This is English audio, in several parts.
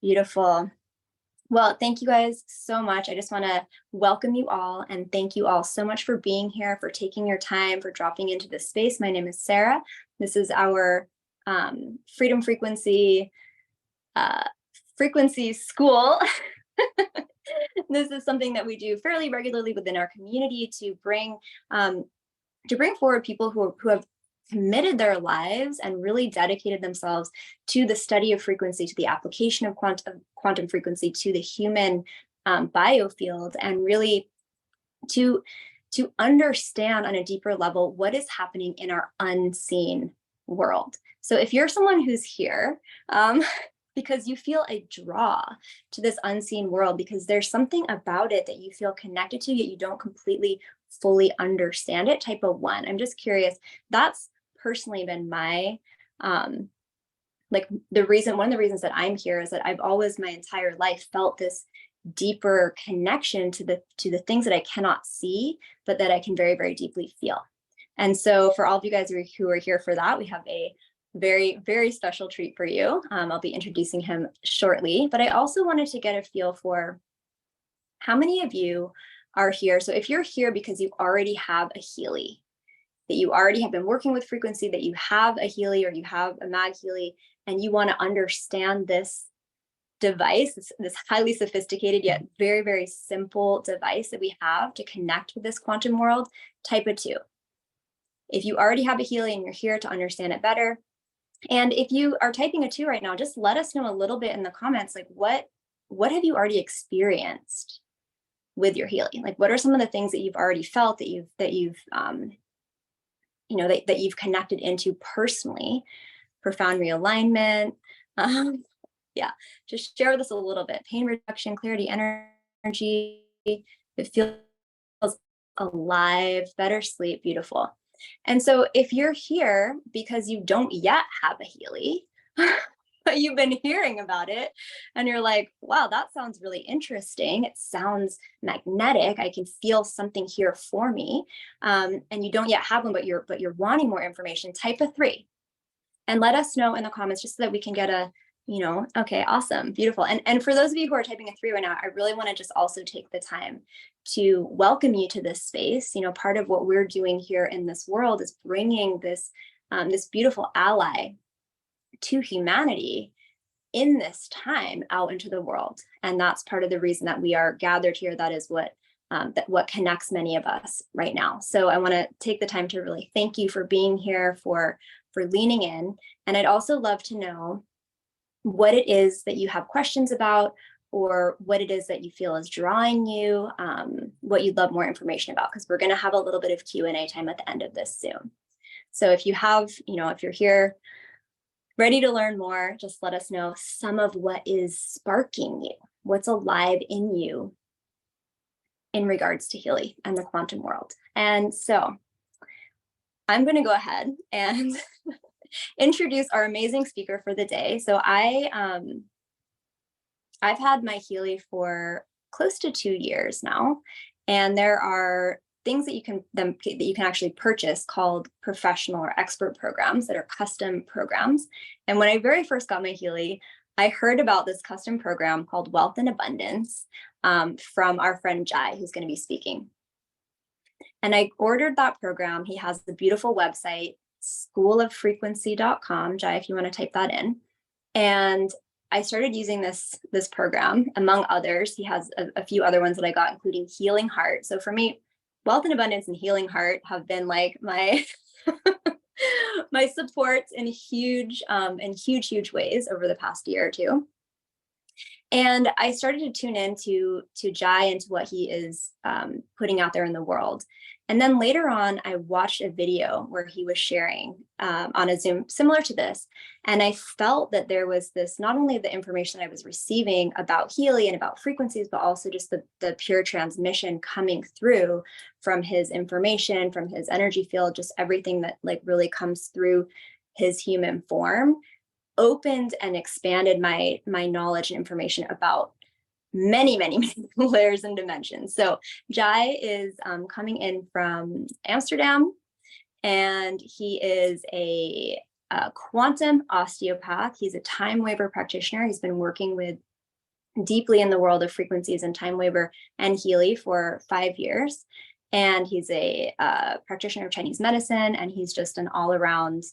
Beautiful. Well, thank you guys so much. I just want to welcome you all and thank you all so much for being here, for taking your time, for dropping into this space. My name is Sarah. This is our Freedom Frequency School. This is something that we do fairly regularly within our community to bring forward people who have committed their lives and really dedicated themselves to the study of frequency, to the application of quantum frequency to the human biofield, and really to understand on a deeper level what is happening in our unseen world. So if you're someone who's here because you feel a draw to this unseen world, because there's something about it that you feel connected to, yet you don't completely fully understand it, type of 1. I'm just curious. That's personally been my one of the reasons that I'm here is that I've always my entire life felt this deeper connection to the things that I cannot see, but that I can very, very deeply feel. And so for all of you guys who are here for that, we have a very, very special treat for you. I'll be introducing him shortly, but I also wanted to get a feel for how many of you are here. So if you're here because you already have a Healy, that you already have been working with frequency, that you have a Healy or you have a Mag Healy, and you want to understand this device, this highly sophisticated yet very, very simple device that we have to connect with this quantum world, type a 2. If you already have a Healy and you're here to understand it better, and if you are typing a 2 right now, just let us know a little bit in the comments, like what have you already experienced with your Healy? Like, what are some of the things that you've already felt that you've that you've connected into personally? Profound realignment. Yeah, just share with us a little bit. Pain reduction, clarity, energy. It feels alive, better sleep, beautiful. And so if you're here because you don't yet have a Healy, but you've been hearing about it and you're like, wow, that sounds really interesting. It sounds magnetic. I can feel something here for me. And you don't yet have one, but you're wanting more information, type a 3 and let us know in the comments just so that we can get a, okay, awesome, beautiful. And for those of you who are typing a 3 right now, I really want to just also take the time to welcome you to this space. Part of what we're doing here in this world is bringing this beautiful ally to humanity in this time out into the world. And that's part of the reason that we are gathered here. That is what connects many of us right now. So I want to take the time to really thank you for being here, for leaning in. And I'd also love to know what it is that you have questions about, or what it is that you feel is drawing you, what you'd love more information about, because we're going to have a little bit of Q&A time at the end of this soon. So if you have, if you're here ready to learn more, just let us know some of what is sparking you, what's alive in you in regards to Healy and the quantum world. And so I'm going to go ahead and introduce our amazing speaker for the day. So I've had my Healy for close to 2 years now, and there are things that you can actually purchase called professional or expert programs that are custom programs. And when I very first got my Healy, I heard about this custom program called Wealth and Abundance from our friend Djaï, who's going to be speaking. And I ordered that program. He has the beautiful website, schooloffrequency.com. Djaï, if you want to type that in. And I started using this program, among others. He has a few other ones that I got, including Healing Heart. So for me, Wealth and Abundance and Healing Heart have been like my my supports in huge ways over the past year or two. And I started to tune in to Djaï and to what he is putting out there in the world. And then later on, I watched a video where he was sharing on a Zoom similar to this. And I felt that there was this, not only the information I was receiving about Healy and about frequencies, but also just the pure transmission coming through from his information, from his energy field, just everything that like really comes through his human form, opened and expanded my knowledge and information about many layers and dimensions. So Djaï is coming in from Amsterdam, and he is a quantum osteopath. He's a time waver practitioner. He's been working with deeply in the world of frequencies and time waver and Healy for 5 years. And he's a practitioner of Chinese medicine, and he's just an all-around,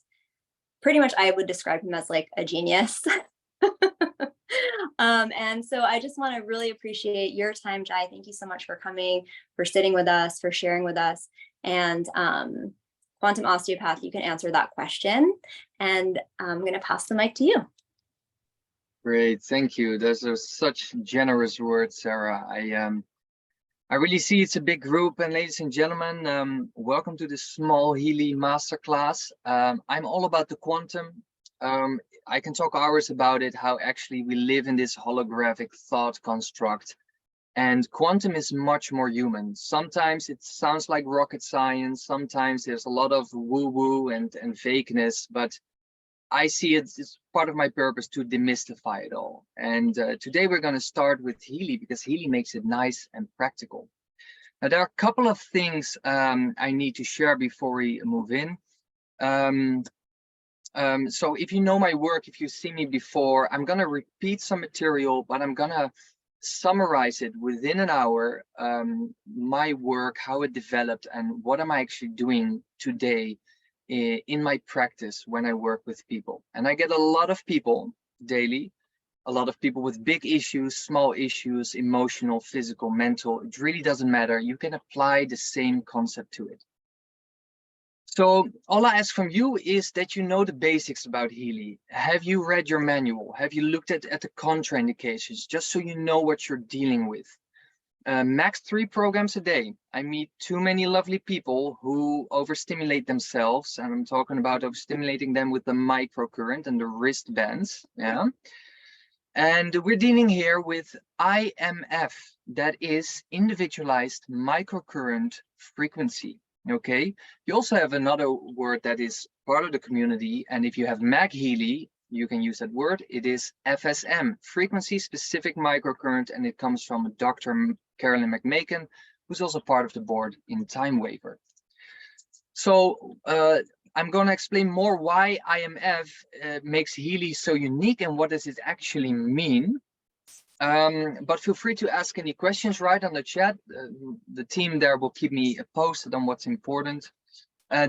pretty much I would describe him as like a genius. And so I just want to really appreciate your time, Djaï. Thank you so much for coming, for sitting with us, for sharing with us. And Quantum Osteopath, you can answer that question. And I'm going to pass the mic to you. Great, thank you. Those are such generous words, Sarah. I really see it's a big group, and ladies and gentlemen, welcome to this small Healy masterclass. I'm all about the quantum. I can talk hours about it, how actually we live in this holographic thought construct, and quantum is much more human. Sometimes it sounds like rocket science, sometimes there's a lot of woo-woo and fakeness, but I see it's part of my purpose to demystify it all. And today we're going to start with Healy, because Healy makes it nice and practical. Now, there are a couple of things I need to share before we move in. So if you know my work, if you've seen me before, I'm going to repeat some material, but I'm going to summarize it within an hour, my work, how it developed, and what am I actually doing today in my practice when I work with people. And I get a lot of people daily, a lot of people with big issues, small issues, emotional, physical, mental. It really doesn't matter. You can apply the same concept to it. So all I ask from you is that you know the basics about Healy. Have you read your manual? Have you looked at the contraindications, just so you know what you're dealing with? Max 3 programs a day. I meet too many lovely people who overstimulate themselves, and I'm talking about overstimulating them with the microcurrent and the wristbands. Yeah. And we're dealing here with IMF, that is individualized microcurrent frequency. Okay. You also have another word that is part of the community, and if you have Mag Healy, you can use that word. It is FSM, frequency specific microcurrent, and it comes from Dr. Carolyn McMaken, who's also part of the board in Time Waver. So I'm going to explain more why IMF makes Healy so unique and what does it actually mean. But feel free to ask any questions right on the chat. The team there will keep me posted on what's important.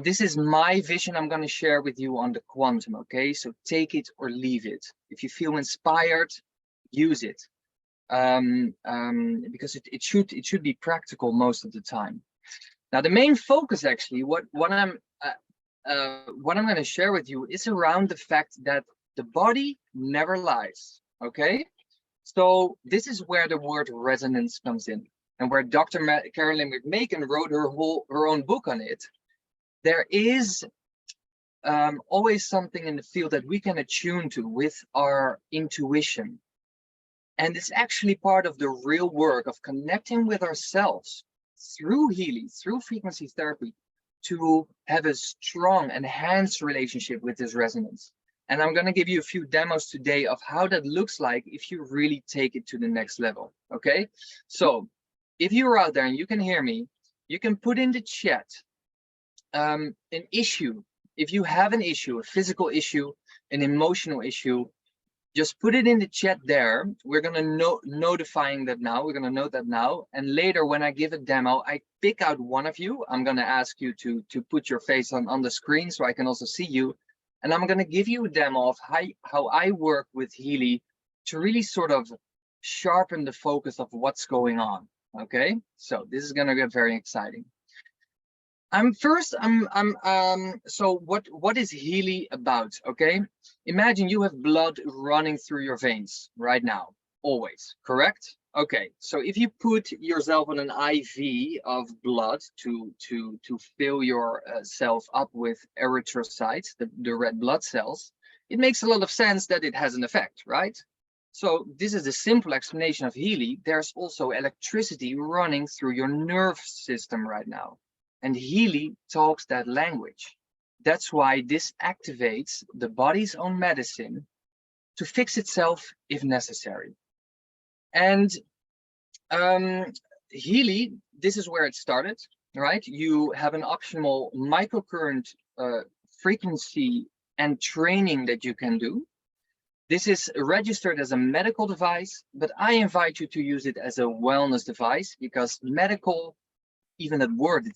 This is my vision I'm going to share with you on the quantum, okay? So take it or leave it. If you feel inspired, use it. Because it should be practical most of the time. Now, the main focus actually, what I'm going to share with you is around the fact that the body never lies, okay? So this is where the word resonance comes in, and where Dr. Carolyn McMaken wrote her own book on it. There is always something in the field that we can attune to with our intuition. And it's actually part of the real work of connecting with ourselves through Healy, through frequency therapy, to have a strong, enhanced relationship with this resonance. And I'm going to give you a few demos today of how that looks like if you really take it to the next level. Okay, so if you're out there and you can hear me, you can put in the chat an issue. If you have an issue, a physical issue, an emotional issue, just put it in the chat there. We're going to notifying that now. We're going to note that now. And later, when I give a demo, I pick out one of you. I'm going to ask you to put your face on the screen so I can also see you. And I'm going to give you a demo of how I work with Healy to really sort of sharpen the focus of what's going on. Okay, so this is going to get very exciting. So what is Healy about? Okay, imagine you have blood running through your veins right now, always, correct? Okay, so if you put yourself on an IV of blood to fill yourself up with erythrocytes, the red blood cells, it makes a lot of sense that it has an effect, right? So this is the simple explanation of Healy. There's also electricity running through your nerve system right now. And Healy talks that language. That's why this activates the body's own medicine to fix itself if necessary. And Healy, this is where it started, right? You have an optional microcurrent frequency and training that you can do. This is registered as a medical device, but I invite you to use it as a wellness device, because medical, even that word,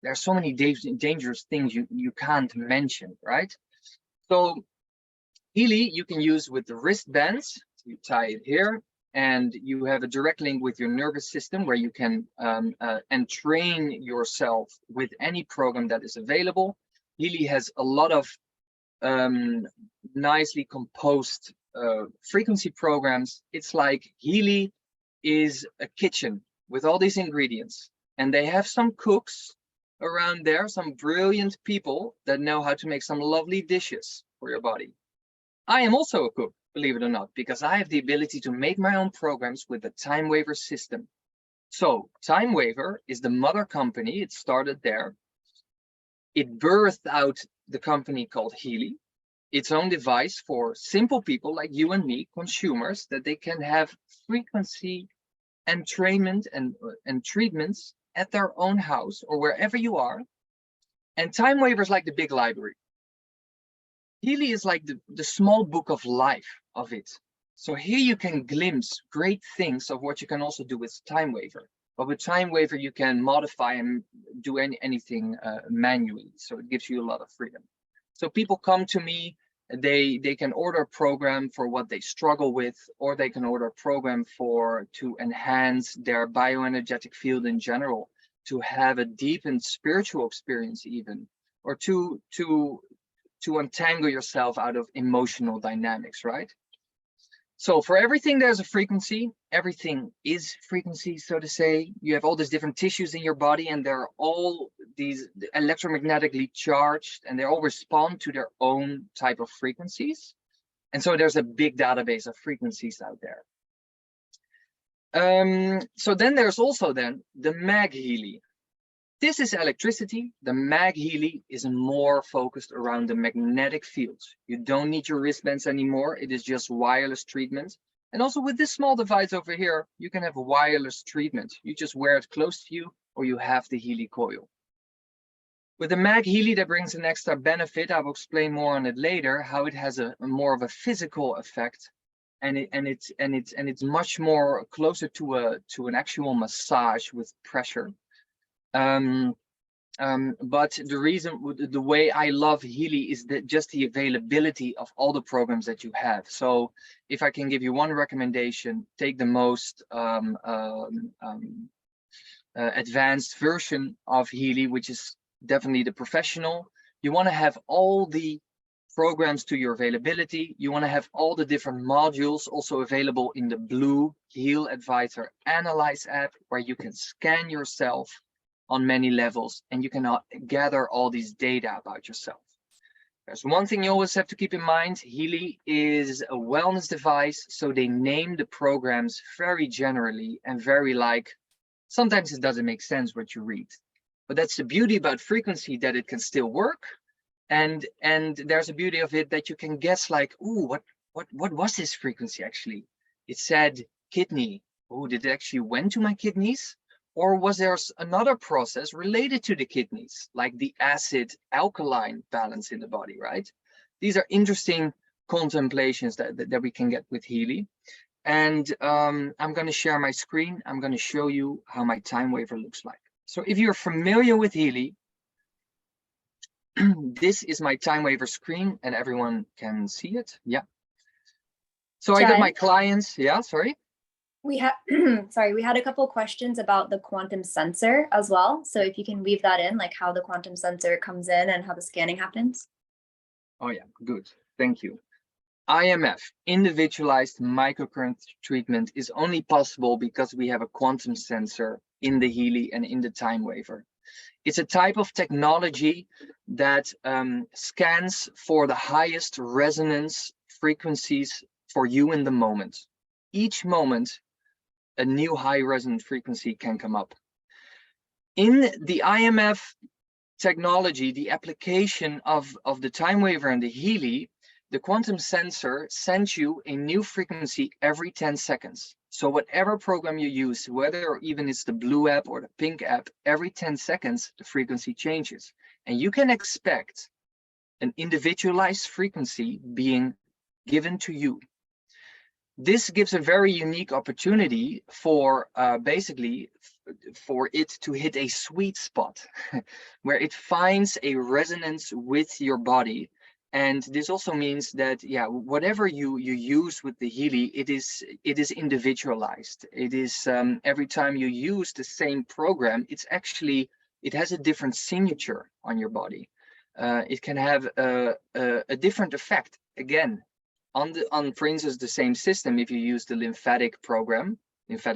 there are so many dangerous things you can't mention, right? So Healy you can use with the wristbands. You tie it here, and you have a direct link with your nervous system, where you can entrain yourself with any program that is available. Healy has a lot of nicely composed frequency programs. It's like Healy is a kitchen with all these ingredients, and they have some cooks around there, some brilliant people that know how to make some lovely dishes for your body. I am also a cook, believe it or not, because I have the ability to make my own programs with the Time Waver system. So Time Waver is the mother company. It started there. It birthed out the company called Healy, its own device for simple people like you and me, consumers, that they can have frequency entrainment and treatments at their own house or wherever you are. And Time Waver is like the big library. Healy is like the small book of life of it. So here you can glimpse great things of what you can also do with Time Waver. But with Time Waver, you can modify and do anything manually. So it gives you a lot of freedom. So people come to me, they can order a program for what they struggle with, or they can order a program to enhance their bioenergetic field in general, to have a deep and spiritual experience even, or to untangle yourself out of emotional dynamics, right? So for everything, there's a frequency. Everything is frequency, so to say. You have all these different tissues in your body, and they're all these electromagnetically charged, and they all respond to their own type of frequencies. And so there's a big database of frequencies out there. So then there's also the mag Healy. This is electricity. The mag Healy is more focused around the magnetic fields. You don't need your wristbands anymore. It is just wireless treatment. And also with this small device over here, you can have wireless treatment. You just wear it close to you, or you have the Healy coil. With the mag Healy, that brings an extra benefit. I will explain more on it later, how it has a more of a physical effect. And it's much more closer to an actual massage with pressure. But the way I love Healy is just the availability of all the programs that you have. So if I can give you one recommendation, take the most advanced version of Healy, which is definitely the professional. You want to have all the programs to your availability. You want to have all the different modules also available in the blue Heal Advisor Analyze app, where you can scan yourself on many levels, and you can gather all these data about yourself. There's one thing you always have to keep in mind. Healy is a wellness device, so they name the programs very generally and very sometimes it doesn't make sense what you read. But that's the beauty about frequency, that it can still work. And there's a beauty of it that you can guess ooh, what was this frequency actually? It said kidney. Oh, did it actually went to my kidneys? Or was there another process related to the kidneys, like the acid-alkaline balance in the body, right? These are interesting contemplations that we can get with Healy. And I'm going to share my screen. I'm going to show you how my Time Waver looks like. So if you're familiar with Healy, this is my Time Waver screen, and everyone can see it. Yeah. So I got my clients. Yeah, sorry. We had sorry, we had a couple questions about the quantum sensor as well. So if you can weave that in, like how the quantum sensor comes in and how the scanning happens. Oh yeah, good. Thank you. IMF, individualized microcurrent treatment, is only possible because we have a quantum sensor in the Healy and in the Time Waver. It's a type of technology that scans for the highest resonance frequencies for you in the moment. Each moment, a new high resonant frequency can come up. In the IMF technology, the application of the Time Waver and the Healy, the quantum sensor sends you a new frequency every 10 seconds. So whatever program you use, whether even it's the blue app or the pink app, every 10 seconds, the frequency changes. And you can expect an individualized frequency being given to you This gives a very unique opportunity for basically for it to hit a sweet spot where it finds a resonance with your body. And this also means that, yeah, whatever you use with the Healy, it is individualized. It is every time you use the same program, it has a different signature on your body. It can have a different effect again on for instance the same system. If you use the lymphatic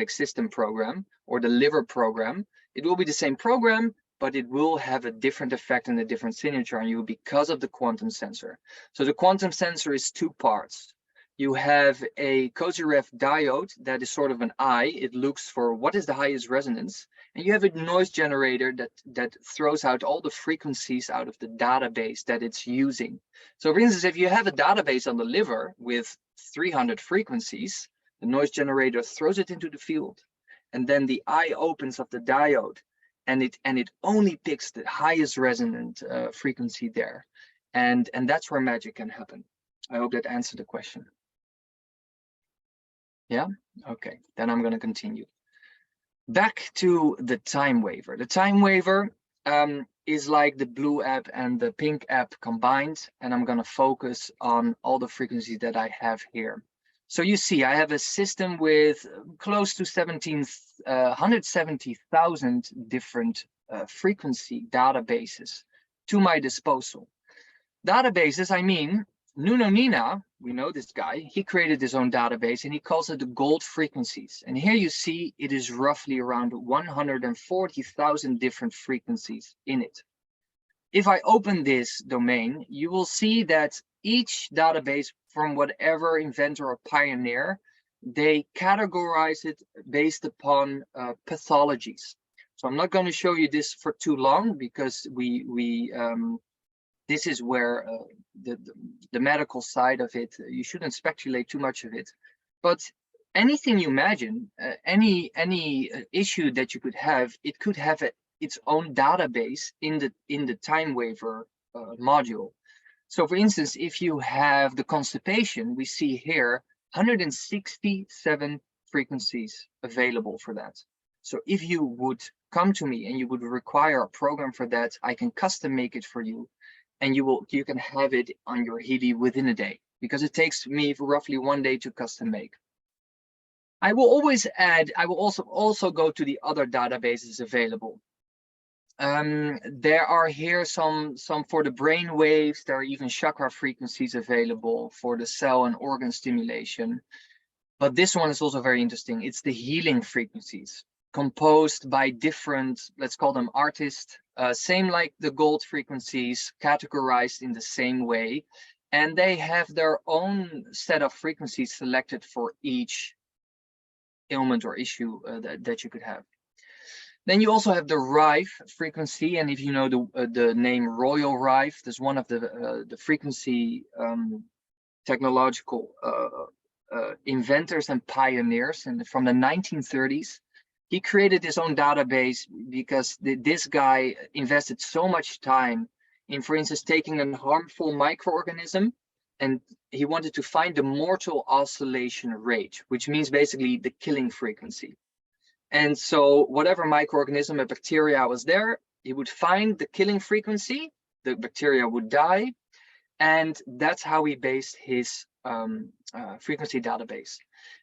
system program, or the liver program, it will be the same program, but it will have a different effect and a different signature on you because of the quantum sensor. So the quantum sensor is two parts. You have a Kozyrev diode that is sort of an eye. It looks for what is the highest resonance. And you have a noise generator that throws out all the frequencies out of the database that it's using. So for instance, if you have a database on the liver with 300 frequencies, the noise generator throws it into the field. And then the eye opens up the diode, and it only picks the highest resonant frequency there. And that's where magic can happen. I hope that answered the question. Yeah, okay, then I'm going to continue. Back to the time waver. The time waver is like the blue app and the pink app combined, and I'm going to focus on all the frequencies that I have here. So you see, I have a system with close to 170,000 different frequency databases to my disposal. Databases, I mean, Nuno Nina, we know this guy, he created his own database and he calls it the gold frequencies. And here you see it is roughly around 140,000 different frequencies in it. If I open this domain, you will see that each database from whatever inventor or pioneer, they categorize it based upon pathologies. So I'm not going to show you this for too long because this is where the medical side of it, you shouldn't speculate too much of it. But anything you imagine, any issue that you could have, it could have its own database in the time waver module. So for instance, if you have the constipation, we see here 167 frequencies available for that. So if you would come to me and you would require a program for that, I can custom make it for you. And you can have it on your Healy within a day, because it takes me roughly 1 day to custom make. I will always add, I will also go to the other databases available. There are here some for the brain waves. There are even chakra frequencies available for the cell and organ stimulation. But this one is also very interesting. It's the healing frequencies, composed by different, let's call them artists, same like the gold frequencies, categorized in the same way. And they have their own set of frequencies selected for each ailment or issue that you could have. Then you also have the Rife frequency, and if you know the name Royal Rife, there's one of the frequency technological inventors and pioneers, and from the 1930s. He created his own database because this guy invested so much time in, for instance, taking a harmful microorganism, and he wanted to find the mortal oscillation rate, which means basically the killing frequency. And so whatever microorganism, a bacteria was there, he would find the killing frequency, the bacteria would die, and that's how he based his frequency database.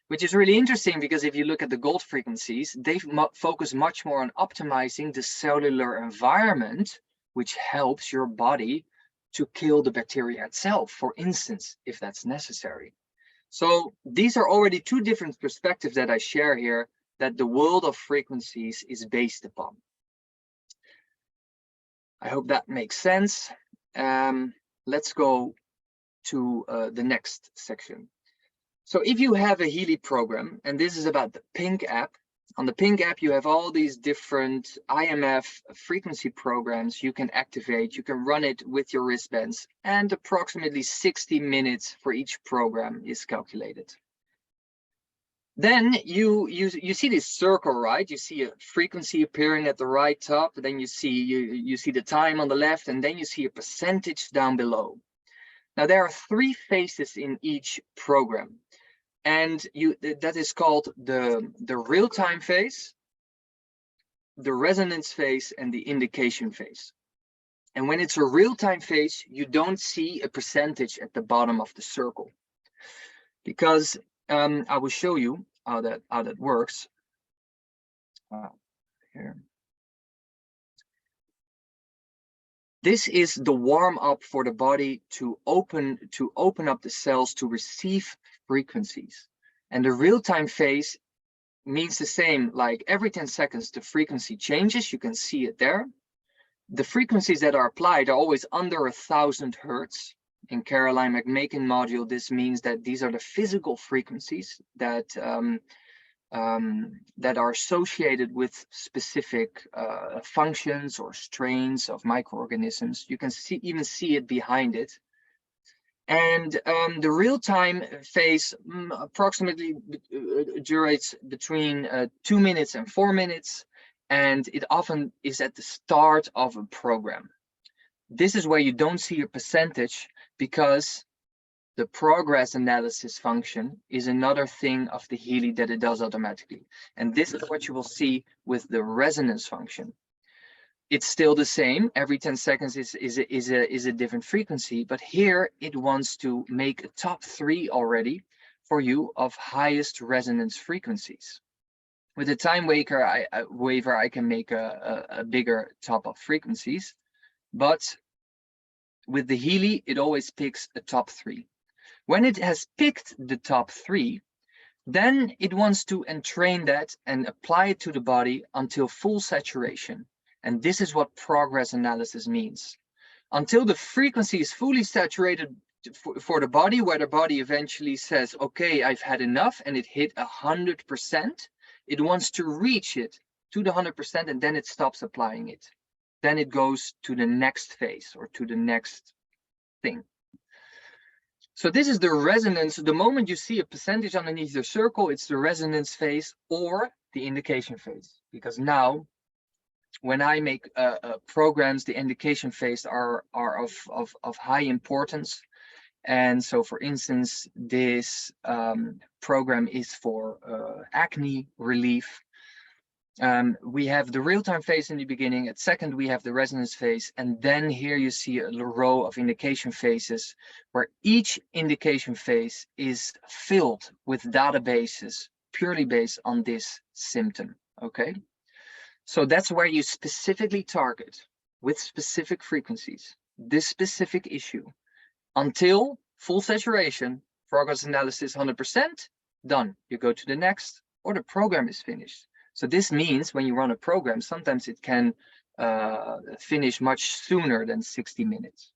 Which is really interesting because if you look at the gold frequencies, they focus much more on optimizing the cellular environment, which helps your body to kill the bacteria itself, for instance, if that's necessary. So these are already two different perspectives that I share here that the world of frequencies is based upon. I hope that makes sense. Let's go to the next section. So if you have a Healy program, and this is about the pink app, on the pink app, you have all these different IMF frequency programs you can activate. You can run it with your wristbands, and approximately 60 minutes for each program is calculated. Then you see this circle, right? You see a frequency appearing at the right top, then you see the time on the left, and then you see a percentage down below. Now there are 3 phases in each program. And that is called the real-time phase, the resonance phase, and the indication phase. And when it's a real-time phase, you don't see a percentage at the bottom of the circle, because I will show you how that works. Here. This is the warm up for the body to open up the cells to receive frequencies. And the real-time phase means the same, like every 10 seconds, the frequency changes. You can see it there. The frequencies that are applied are always under 1,000 hertz. In Caroline McMakin module, this means that these are the physical frequencies that that are associated with specific functions or strains of microorganisms. You can even see it behind it. And the real-time phase approximately durates between 2 minutes and 4 minutes, and it often is at the start of a program. This is where you don't see a percentage, because the progress analysis function is another thing of the Healy that it does automatically. And this is what you will see with the resonance function. It's still the same. Every 10 seconds is a different frequency, but here it wants to make a top 3 already for you of highest resonance frequencies. With the time waver, I can make a bigger top of frequencies, but with the Healy, it always picks a top 3. When it has picked the top 3, then it wants to entrain that and apply it to the body until full saturation. And this is what progress analysis means. Until the frequency is fully saturated for the body, where the body eventually says, okay, I've had enough, and it hit 100%, it wants to reach it to the 100%, and then it stops applying it. Then it goes to the next phase or to the next thing. So this is the resonance. The moment you see a percentage underneath the circle, it's the resonance phase or the indication phase. Because now, when I make programs, the indication phase are of high importance. And so, for instance, this program is for acne relief. We have the real-time phase in the beginning. At second, we have the resonance phase. And then here you see a row of indication phases, where each indication phase is filled with databases purely based on this symptom. Okay. So that's where you specifically target with specific frequencies this specific issue until full saturation, progress analysis 100%, done. You go to the next, or the program is finished. So this means when you run a program, sometimes it can finish much sooner than 60 minutes.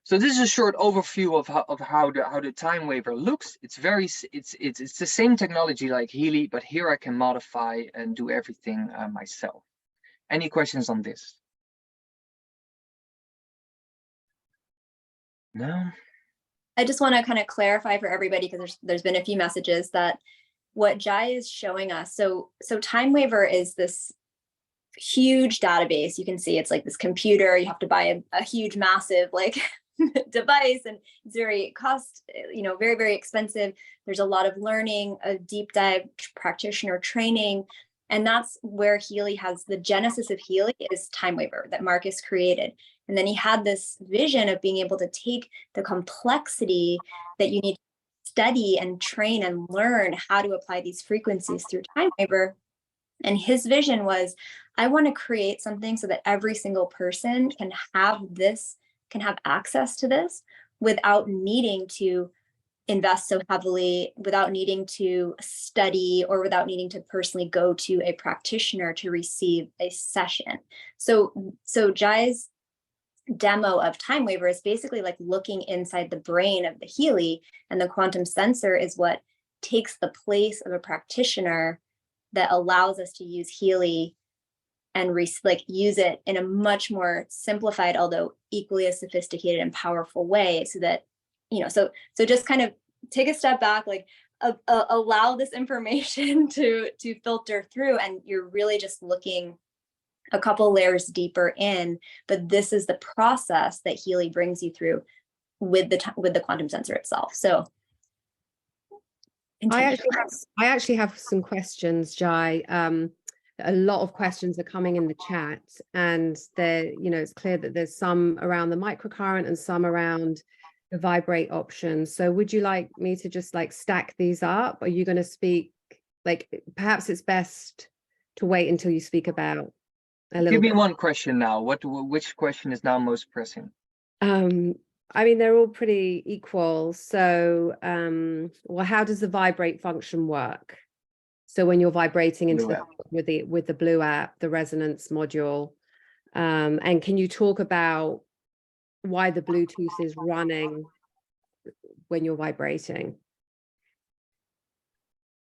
So this is a short overview of how the time waver looks. It's the same technology like Healy, but here I can modify and do everything myself. Any questions on this? No. I just want to kind of clarify for everybody, because there's been a few messages that what Djaï is showing us. So time waver is this huge database. You can see it's like this computer. You have to buy a huge, massive like device, and it's very very, very expensive. There's a lot of learning, a deep dive practitioner training. And that's where Healy has the genesis of Healy is time waver that Marcus created. And then he had this vision of being able to take the complexity that you need to study and train and learn how to apply these frequencies through time waver. And his vision was, I want to create something so that every single person can have access to this without needing to invest so heavily, without needing to study, or without needing to personally go to a practitioner to receive a session. So Djaï's demo of time waver is basically like looking inside the brain of the Healy, and the quantum sensor is what takes the place of a practitioner that allows us to use Healy and use it in a much more simplified, although equally as sophisticated and powerful way, so that, so just kind of take a step back, like allow this information to filter through, and you're really just looking a couple layers deeper in. But this is the process that Healy brings you through with the quantum sensor itself. So Continue. I actually have some questions, Djaï. A lot of questions are coming in the chat, and it's clear that there's some around the microcurrent and some around the vibrate option. So would you like me to just like stack these up? Are you going to speak, like, perhaps it's best to wait until you speak about a little Give me bit. one question now. Which question is now most pressing? I mean, they're all pretty equal. So, well, how does the vibrate function work? So when you're vibrating into Blue app. with the Blue app, the resonance module, and can you talk about why the Bluetooth is running when you're vibrating?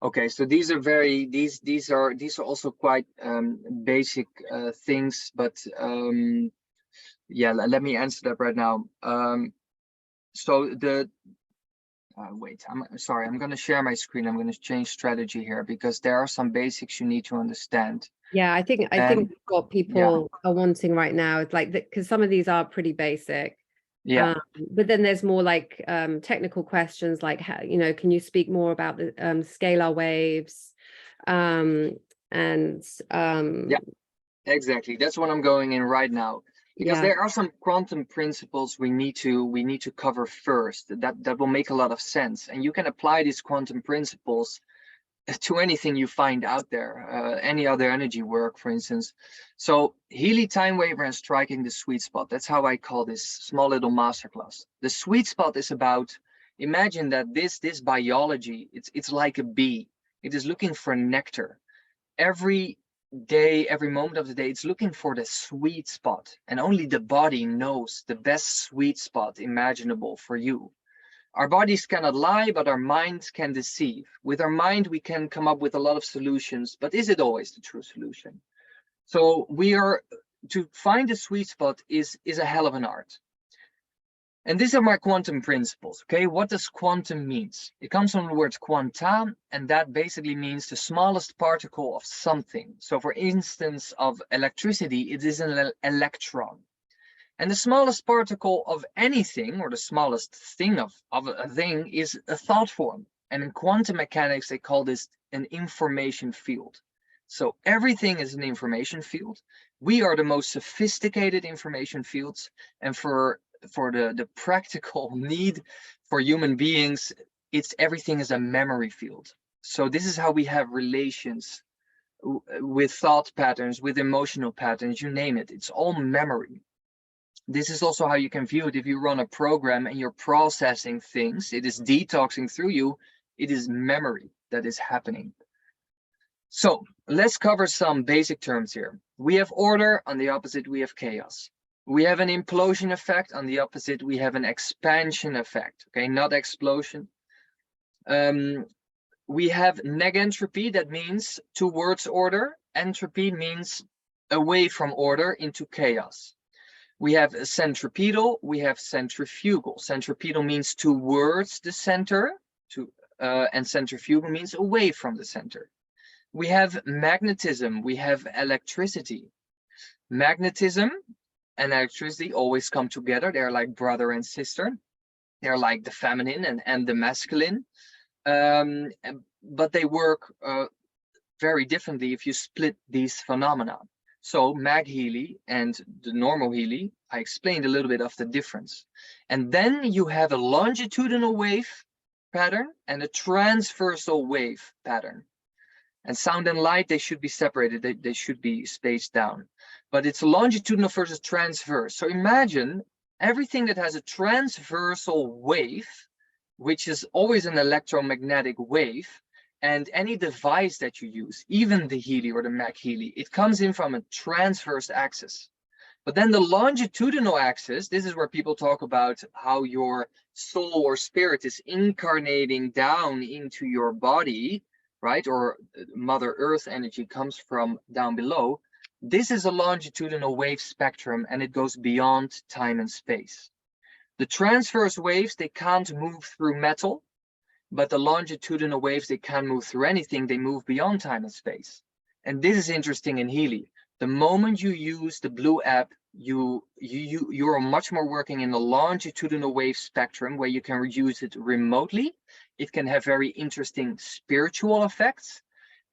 Okay, so these are these are also quite basic things, but yeah, let me answer that right now. So the wait, I'm sorry, I'm going to share my screen. I'm going to change strategy here because there are some basics you need to understand. Yeah, I think what people are wanting right now is like, because some of these are pretty basic. Yeah. But then there's more like technical questions like, how, can you speak more about the scalar waves? Yeah, exactly. That's what I'm going in right now. Because there are some quantum principles we need to cover first. That will make a lot of sense. And you can apply these quantum principles to anything you find out there, any other energy work, for instance. So Healy time waver and striking the sweet spot. That's how I call this small little masterclass. The sweet spot is about, imagine that this biology, it's like a bee. It is looking for nectar. Every day, every moment of the day, it's looking for the sweet spot, and only the body knows the best sweet spot imaginable for you. Our bodies cannot lie, but our minds can deceive. With our mind, we can come up with a lot of solutions, but is it always the true solution? So to find the sweet spot is a hell of an art. And these are my quantum principles, okay? What does quantum means? It comes from the word quanta, and that basically means the smallest particle of something. So for instance, of electricity, it is an electron. And the smallest particle of anything, or the smallest thing of a thing, is a thought form. And in quantum mechanics, they call this an information field. So everything is an information field. We are the most sophisticated information fields, and for the practical need for human beings, everything is a memory field. So this is how we have relations with thought patterns, with emotional patterns, you name it. It's all memory. This is also how you can view it. If you run a program and you're processing things, it is detoxing through you. It is memory that is happening. So let's cover some basic terms here. We have order, on the opposite we have chaos. We have an implosion effect, on the opposite we have an expansion effect, okay, not explosion. We have negentropy, that means towards order. Entropy means away from order into chaos. We have centripetal, we have centrifugal. Centripetal means towards the center, and centrifugal means away from the center. We have magnetism, we have electricity. Magnetism and electricity always come together. They're like brother and sister. They're like the feminine and the masculine. But they work very differently if you split these phenomena. So mag Healy and the normal Healy, I explained a little bit of the difference. And then you have a longitudinal wave pattern and a transversal wave pattern. And sound and light, they should be separated. They should be spaced down. But it's longitudinal versus transverse. So imagine everything that has a transversal wave, which is always an electromagnetic wave, and any device that you use, even the Healy or the Mag Healy, it comes in from a transverse axis. But then the longitudinal axis, this is where people talk about how your soul or spirit is incarnating down into your body, right? Or Mother Earth energy comes from down below. This is a longitudinal wave spectrum, and it goes beyond time and space. The transverse waves, they can't move through metal, but the longitudinal waves, they can move through anything. They move beyond time and space. And this is interesting in Healy. The moment you use the Blue app, you're much more working in the longitudinal wave spectrum, where you can use it remotely, It can have very interesting spiritual effects.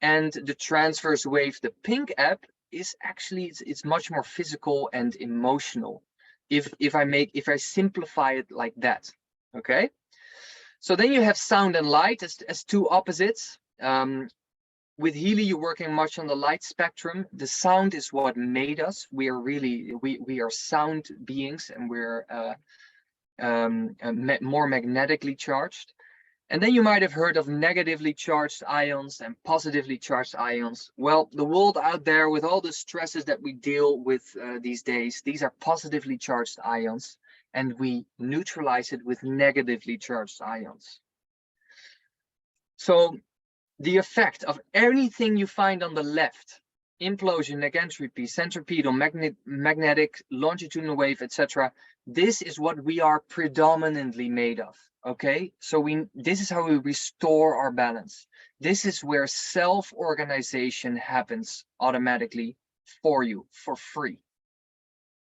And the transverse wave, the pink app, is actually, it's much more physical and emotional. If I simplify it like that, okay? So then you have sound and light as two opposites. With Healy, you're working much on the light spectrum. The sound is what made us. We are really, we are sound beings, and we're more magnetically charged. And then you might have heard of negatively charged ions and positively charged ions. Well, the world out there, with all the stresses that we deal with these days, these are positively charged ions, and we neutralize it with negatively charged ions. So the effect of anything you find on the left, implosion, negentropy, centripetal, magnetic, longitudinal wave, etc., this is what we are predominantly made of. Okay, so this is how we restore our balance. This is where self-organization happens automatically for you, for free.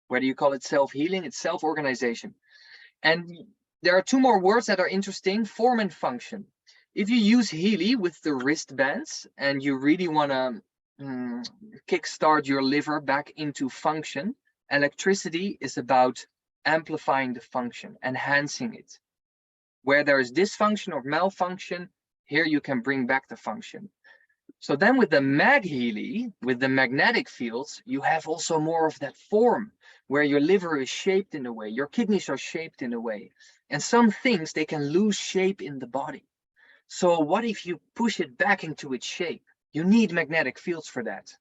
Whether you call it self-healing, it's self-organization. And there are two more words that are interesting: form and function. If you use Healy with the wristbands and you really want to kickstart your liver back into function, electricity is about amplifying the function, enhancing it. Where there is dysfunction or malfunction, here you can bring back the function. So then with the mag Healy, with the magnetic fields, you have also more of that form, where your liver is shaped in a way, your kidneys are shaped in a way, and some things, they can lose shape in the body. So what if you push it back into its shape? You need magnetic fields for that.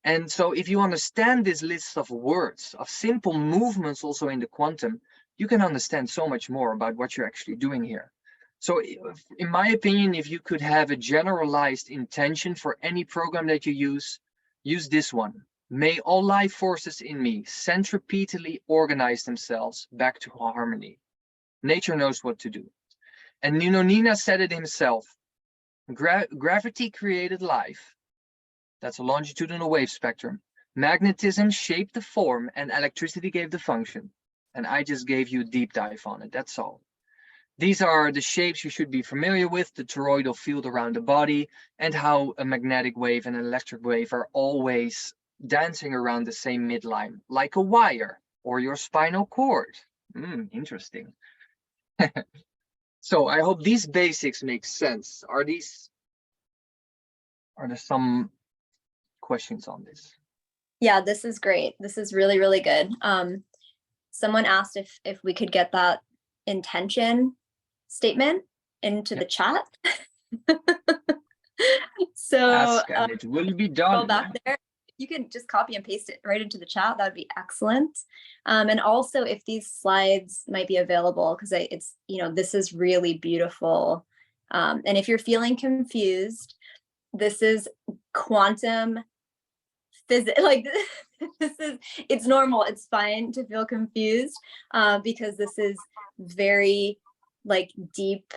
And so if you understand this list of words, of simple movements also in the quantum, you can understand so much more about what you're actually doing here. So in my opinion, if you could have a generalized intention for any program that you use this one. May all life forces in me centripetally organize themselves back to harmony. Nature knows what to do. And Nina said it himself. Gravity created life. That's a longitudinal wave spectrum. Magnetism shaped the form, and electricity gave the function. And I just gave you a deep dive on it, that's all. These are the shapes you should be familiar with: the toroidal field around the body, and how a magnetic wave and an electric wave are always dancing around the same midline, like a wire, or your spinal cord. Interesting. So I hope these basics make sense. Are there some questions on this? Yeah, this is great. This is really, really good. Someone asked if we could get that intention statement into the chat. So ask and it will be done. go back there. You can just copy and paste it right into the chat. That would be excellent. And also, if these slides might be available, because it's, this is really beautiful. And if you're feeling confused, this is quantum physics. Like it's normal. It's fine to feel confused, because this is very deep.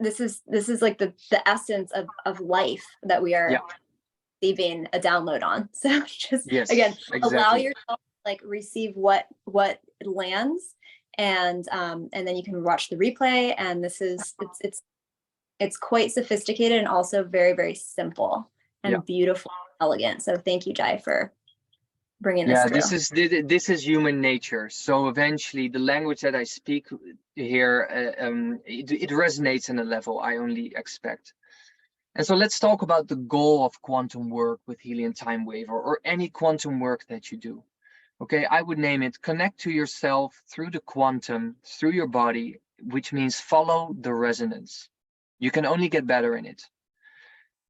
This is like the essence of life that we are receiving a download on. So just again, exactly. Allow yourself to receive what lands, and then you can watch the replay. And this is it's quite sophisticated and also very, very simple and beautiful, elegant. So thank you, Djaï, for bringing this through. This is human nature. So eventually the language that I speak here, it resonates in a level I only expect. And so let's talk about the goal of quantum work with Healy and Time Wave, or any quantum work that you do. Okay, I would name it connect to yourself through the quantum, through your body, which means follow the resonance. You can only get better in it.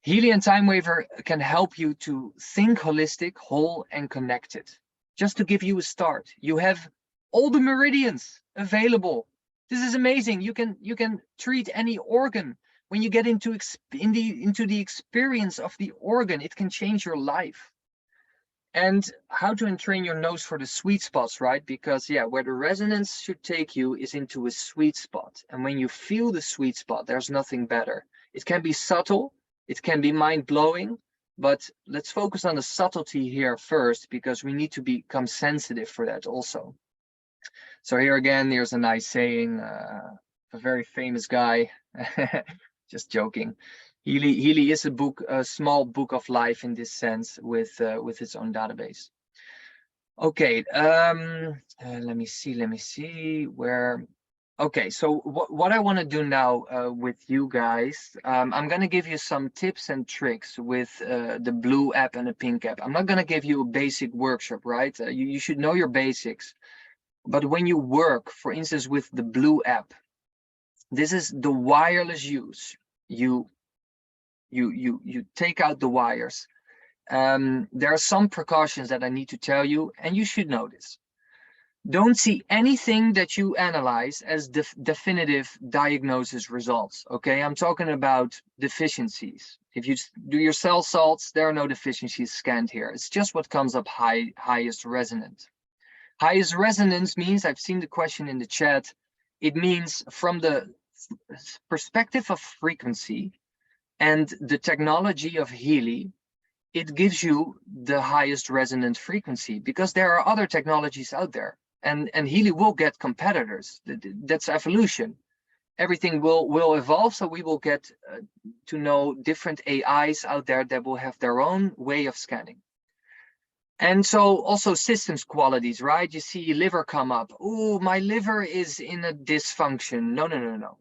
Healy and Time Waver can help you to think holistic, whole, and connected. Just to give you a start, you have all the meridians available. This is amazing. You can treat any organ. When you get into the experience of the organ, it can change your life. And how to entrain your nose for the sweet spots, right? Because where the resonance should take you is into a sweet spot. And when you feel the sweet spot, there's nothing better. It can be subtle, it can be mind-blowing, but let's focus on the subtlety here first, because we need to become sensitive for that also. So here again, there's a nice saying, a very famous guy. Just joking. Healy is a small book of life in this sense with its own database. Okay, let me see where. Okay, so what I want to do now with you guys, I'm going to give you some tips and tricks with the blue app and the pink app. I'm not going to give you a basic workshop, right? You should know your basics. But when you work, for instance, with the blue app, this is the wireless use. You take out the wires. There are some precautions that I need to tell you, and you should know this. Don't see anything that you analyze as definitive diagnosis results. Okay, I'm talking about deficiencies. If you do your cell salts, there are no deficiencies scanned here. It's just what comes up highest resonant. Highest resonance means, I've seen the question in the chat, it means from the perspective of frequency and the technology of Healy, it gives you the highest resonant frequency, because there are other technologies out there, and Healy will get competitors. That's evolution. Everything will evolve, so we will get to know different AIs out there that will have their own way of scanning. And so also systems qualities, right? You see liver come up. Oh, my liver is in a dysfunction. No.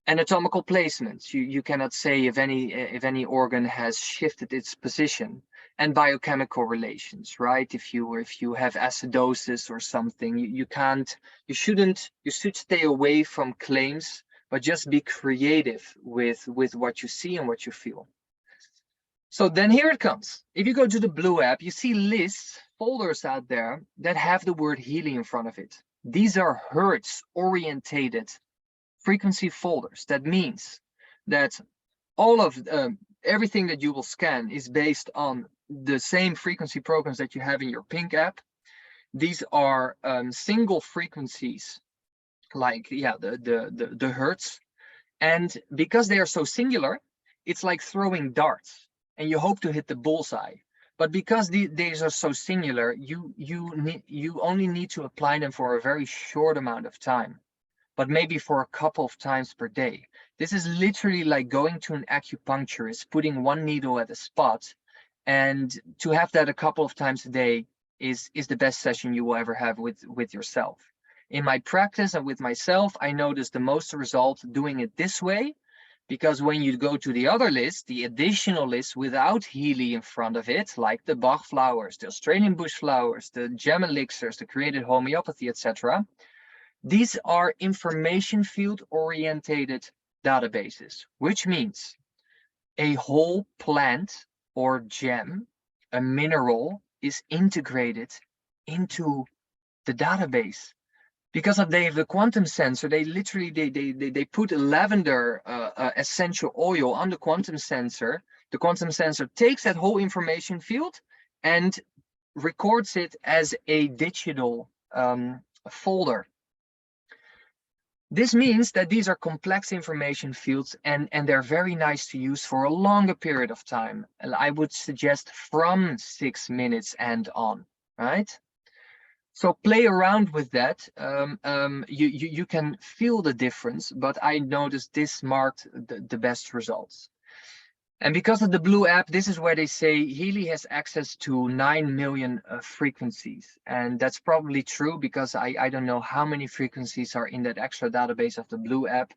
Anatomical placements. You cannot say if any organ has shifted its position. And biochemical relations, right? If you have acidosis or something, you should stay away from claims, but just be creative with what you see and what you feel. So then here it comes. If you go to the blue app, you see lists, folders out there that have the word Healy in front of it. These are Hertz orientated frequency folders. That means that all of everything that you will scan is based on the same frequency programs that you have in your pink app. These are single frequencies, like the Hertz, and because they are so singular, it's like throwing darts and you hope to hit the bullseye. But because these are so singular, you only need to apply them for a very short amount of time, but maybe for a couple of times per day. This is literally like going to an acupuncturist, putting one needle at a spot, and to have that a couple of times a day is the best session you will ever have with yourself. In my practice and with myself, I notice the most result doing it this way, because when you go to the other list, the additional list without Healy in front of it, like the Bach flowers, the Australian bush flowers, the gem elixirs, the created homeopathy, etc., these are information field orientated databases, which means a whole plant or gem, a mineral, is integrated into the database. Because they have the quantum sensor, they literally they put a lavender essential oil on the quantum sensor. The quantum sensor takes that whole information field and records it as a digital folder. This means that these are complex information fields, and they're very nice to use for a longer period of time. And I would suggest from 6 minutes and on, right? So play around with that. You can feel the difference, but I noticed this marked the best results. And because of the blue app, this is where they say Healy has access to 9 million frequencies. And that's probably true, because I don't know how many frequencies are in that extra database of the blue app.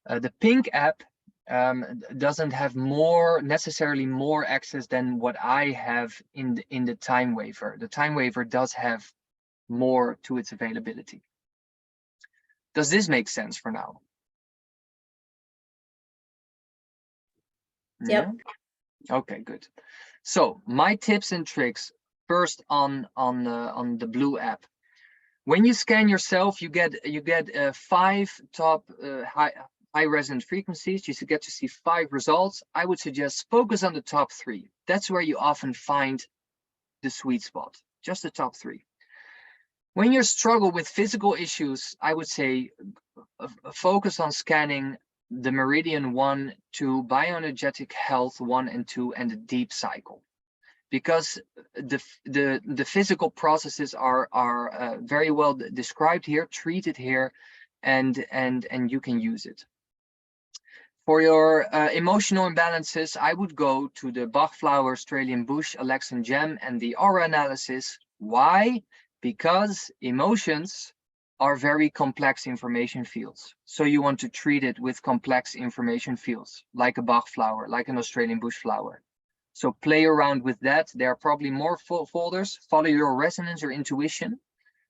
The pink app doesn't have necessarily more access than what I have in the time waiver. The time waiver does have more to its availability. Does this make sense for now? Yep. Yeah? Okay, good. So my tips and tricks first on the blue app. When you scan yourself, you get 5 top high resonant frequencies. You get to see 5 results. I would suggest focus on the top 3. That's where you often find the sweet spot, just the top 3. When you struggle with physical issues, I would say focus on scanning the Meridian 1, 2, Bioenergetic Health 1 and 2, and the Deep Cycle, because the physical processes are very well described here, treated here, and you can use it. For your emotional imbalances, I would go to the Bach Flower, Australian Bush, Alexan Gem, and the aura analysis. Why? Because emotions are very complex information fields. So you want to treat it with complex information fields, like a Bach flower, like an Australian bush flower. So play around with that. There are probably more folders. Follow your resonance or intuition.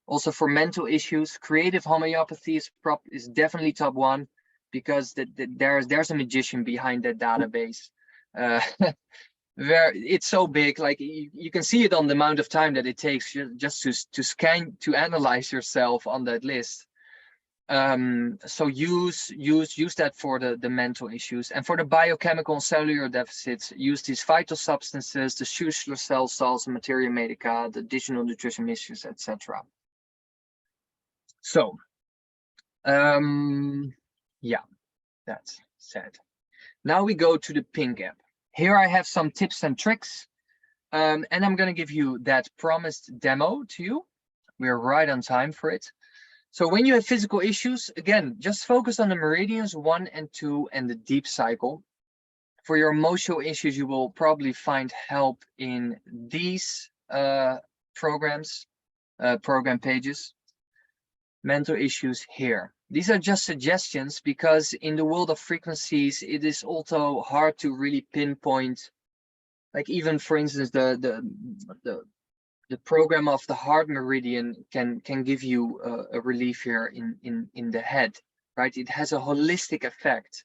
Also for mental issues, creative homeopathy is definitely top one, because there's a magician behind that database. It's so big, like you can see it on the amount of time that it takes just to scan, to analyze yourself on that list. So use that for the mental issues, and for the biochemical and cellular deficits, use these vital substances, the Schussler cell salts, materia medica, the additional nutrition issues, etc. So yeah, that's said. Now we go to the pink app. Here I have some tips and tricks, and I'm going to give you that promised demo to you. We're right on time for it. So when you have physical issues, again, just focus on the meridians 1 and 2 and the deep cycle. For your emotional issues, you will probably find help in these program pages. Mental issues here. These are just suggestions, because in the world of frequencies, it is also hard to really pinpoint. Like even, for instance, the program of the heart meridian can give you a relief here in the head, right? It has a holistic effect,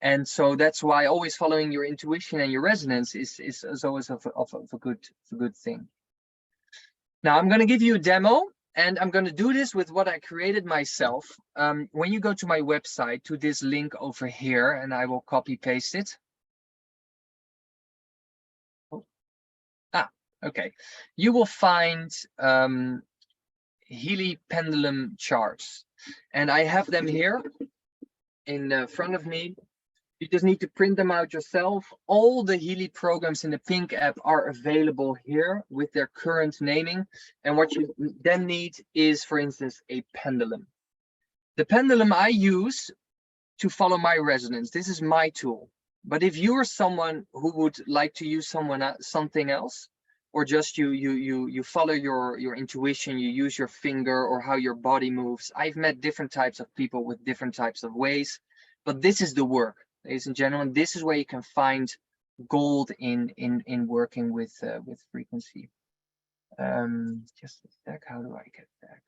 and so that's why always following your intuition and your resonance is always of a good thing. Now I'm going to give you a demo. And I'm going to do this with what I created myself. When you go to my website, to this link over here, and I will copy paste it. Oh. Okay. You will find Healy pendulum charts, and I have them here in front of me. You just need to print them out yourself. All the Healy programs in the pink app are available here with their current naming. And what you then need is, for instance, a pendulum. The pendulum I use to follow my resonance. This is my tool. But if you are someone who would like to use something else, or just you follow your intuition, you use your finger or how your body moves. I've met different types of people with different types of ways, but this is the work. Ladies and gentlemen, this is where you can find gold in working with frequency. Just a sec, how do I get back?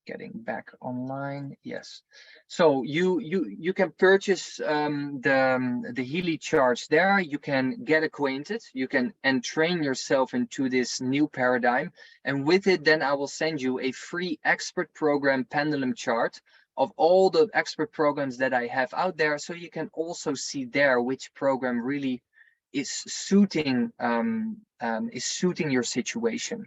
Getting back online, yes. So you can purchase the Healy charts there. You can get acquainted, you can train yourself into this new paradigm, and with it then I will send you a free expert program pendulum chart of all the expert programs that I have out there, so you can also see there which program really is suiting your situation.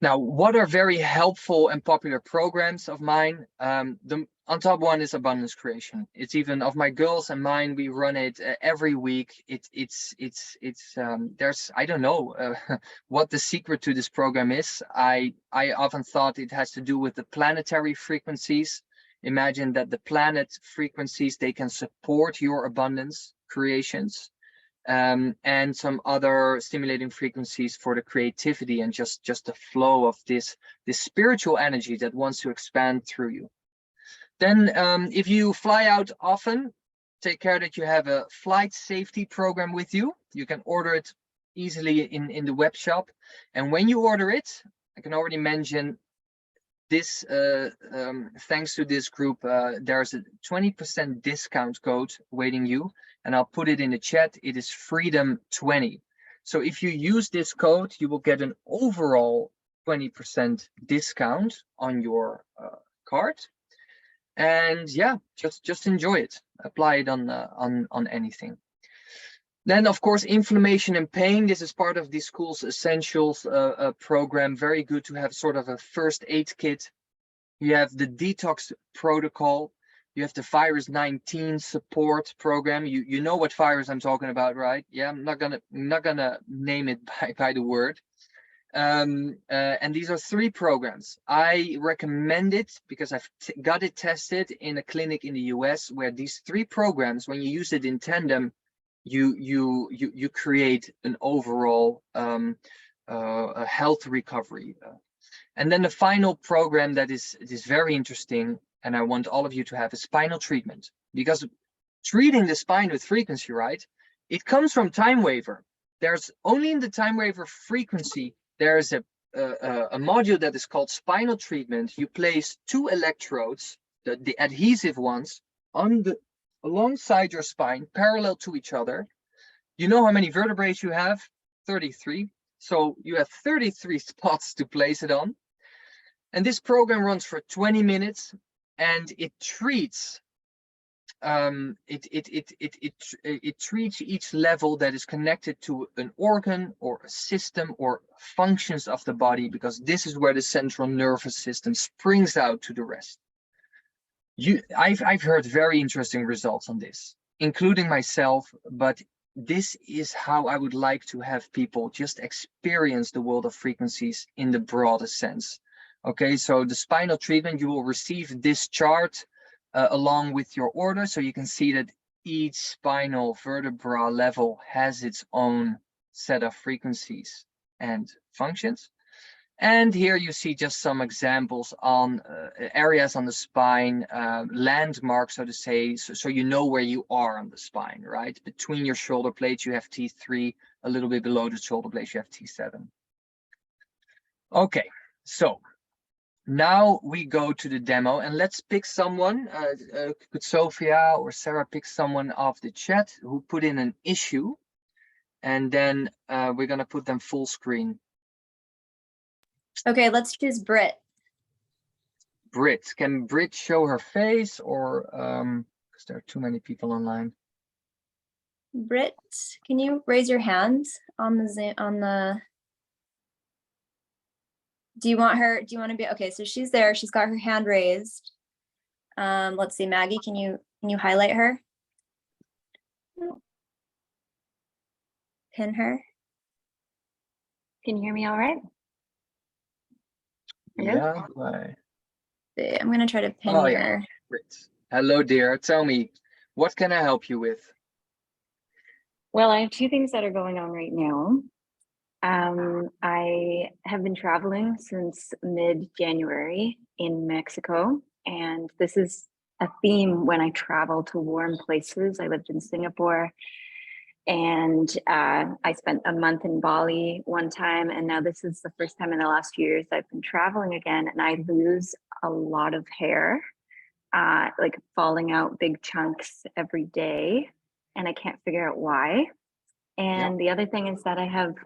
Now, what are very helpful and popular programs of mine? On top one is abundance creation. It's even of my girls and mine. We run it every week. There's, I don't know what the secret to this program is. I often thought it has to do with the planetary frequencies. Imagine that the planet frequencies, they can support your abundance creations. And some other stimulating frequencies for the creativity and just the flow of this spiritual energy that wants to expand through you. Then if you fly out often, take care that you have a flight safety program with you. You can order it easily in the web shop, and when you order it, I can already mention this, thanks to this group, there's a 20% discount code waiting you, and I'll put it in the chat. It is freedom20. So if you use this code, you will get an overall 20% discount on your card. And yeah, just enjoy it. Apply it on anything. Then, of course, inflammation and pain. This is part of the school's essentials program. Very good to have sort of a first aid kit. You have the detox protocol. You have the virus 19 support program. You know what virus I'm talking about, right? Yeah, I'm not gonna name it by the word. And these are 3 programs. I recommend it because I've got it tested in a clinic in the US, where these 3 programs, when you use it in tandem, you create an overall a health recovery. And then the final program that is very interesting, and I want all of you to have, a spinal treatment, because treating the spine with frequency, right? It comes from time waiver. There's only in the time waiver frequency, there's a module that is called spinal treatment. You place 2 electrodes, the adhesive ones, on the alongside your spine, parallel to each other. You know how many vertebrae you have? 33. So you have 33 spots to place it on. And this program runs for 20 minutes, and it treats it treats each level that is connected to an organ or a system or functions of the body, because this is where the central nervous system springs out to the rest. I've heard very interesting results on this, including myself, but this is how I would like to have people just experience the world of frequencies in the broadest sense. Okay, so the spinal treatment, you will receive this chart along with your order, so you can see that each spinal vertebra level has its own set of frequencies and functions. And here you see just some examples on areas on the spine, landmarks, so to say, so you know where you are on the spine, right? Between your shoulder blades, you have T3, a little bit below the shoulder blades, you have T7. Okay, so now we go to the demo, and let's pick someone. Could Sophia or Sarah pick someone off the chat who put in an issue, and then we're gonna put them full screen. Okay, let's choose Brit. Brit, can Brit show her face, or because there are too many people online? Brit, can you raise your hands on the Zoom, on the? Do you want to be, okay, so she's there, she's got her hand raised. Let's see, Maggie, can you highlight her? Pin her. Can you hear me all right? Yeah. Right. I'm gonna try to pin Oh, your. yeah. Brit. Hello, dear. Tell me, what can I help you with? Well, I have 2 things that are going on right now. I have been traveling since mid-January in Mexico, and this is a theme when I travel to warm places. I lived in Singapore, and I spent a month in Bali one time, and now this is the first time in the last few years I've been traveling again, and I lose a lot of hair, like falling out big chunks every day, and I can't figure out why. And the other thing is that I have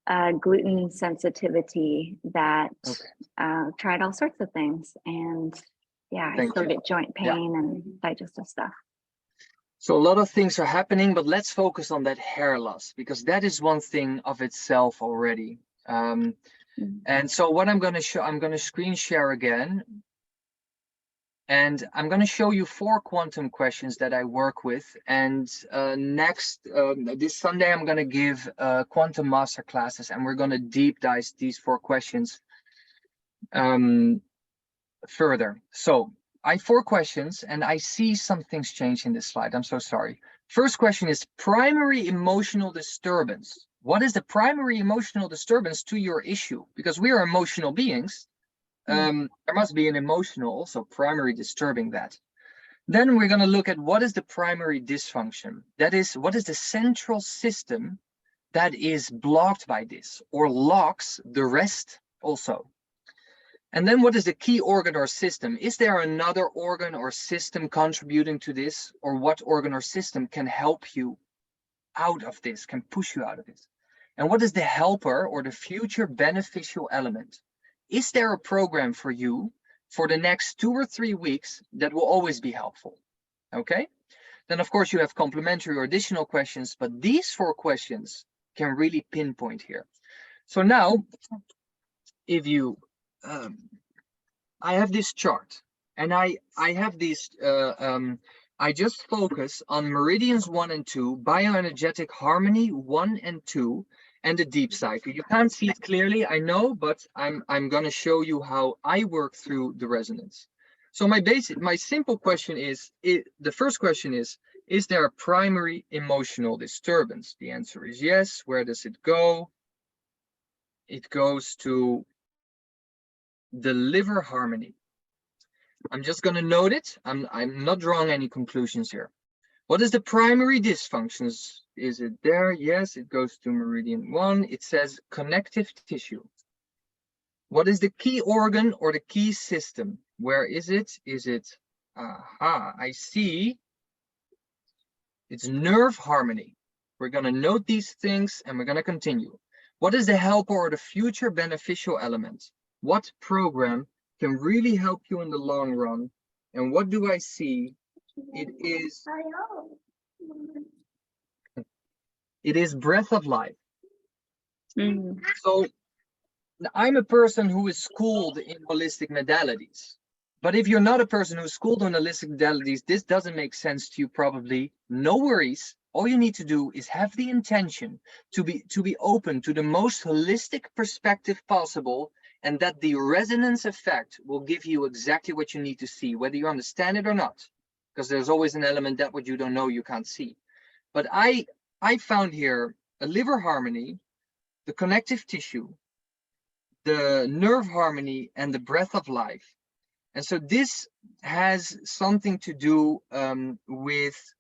a gluten sensitivity that tried all sorts of things, and yeah, I still get joint pain and digestive stuff. So a lot of things are happening, but let's focus on that hair loss, because that is one thing of itself already. And so what I'm going to show, I'm going to screen share again. And I'm going to show you 4 quantum questions that I work with. And this Sunday, I'm going to give quantum master classes, and we're going to deep dive these 4 questions further. So I have 4 questions, and I see some things change in this slide. I'm so sorry. First question is primary emotional disturbance. What is the primary emotional disturbance to your issue? Because we are emotional beings. There must be an emotional also primary disturbing that. Then we're going to look at what is the primary dysfunction. That is, what is the central system that is blocked by this or locks the rest also. And then what is the key organ or system? Is there another organ or system contributing to this, or what organ or system can help you out of this, can push you out of this? And what is the helper or the future beneficial element? Is there a program for you for the next 2 or 3 weeks that will always be helpful? Okay. Then of course you have complementary or additional questions, but these 4 questions can really pinpoint here. So now, if you, I have this chart, And I have these, I just focus on meridians 1 and 2, bioenergetic harmony 1 and 2, and the deep cycle. You can't see it clearly, I know, but I'm going to show you how I work through the resonance. So my simple question is, the first question is there a primary emotional disturbance? The answer is yes. Where does it go? It goes to the liver harmony. I'm just going to note it. I'm not drawing any conclusions here. What is the primary dysfunctions? Is it there? Yes, it goes to meridian 1. It says connective tissue. What is the key organ or the key system? Where is it? Is it, aha, I see. It's nerve harmony. We're going to note these things and we're going to continue. What is the helper or the future beneficial element? What program can really help you in the long run? And what do I see? It is breath of life. Mm. So I'm a person who is schooled in holistic modalities. But if you're not a person who's schooled on holistic modalities, this doesn't make sense to you probably. No worries. All you need to do is have the intention to be open to the most holistic perspective possible, and that the resonance effect will give you exactly what you need to see, whether you understand it or not, because there's always an element that what you don't know you can't see. But I found here a liver harmony, the connective tissue, the nerve harmony, and the breath of life. And so this has something to do with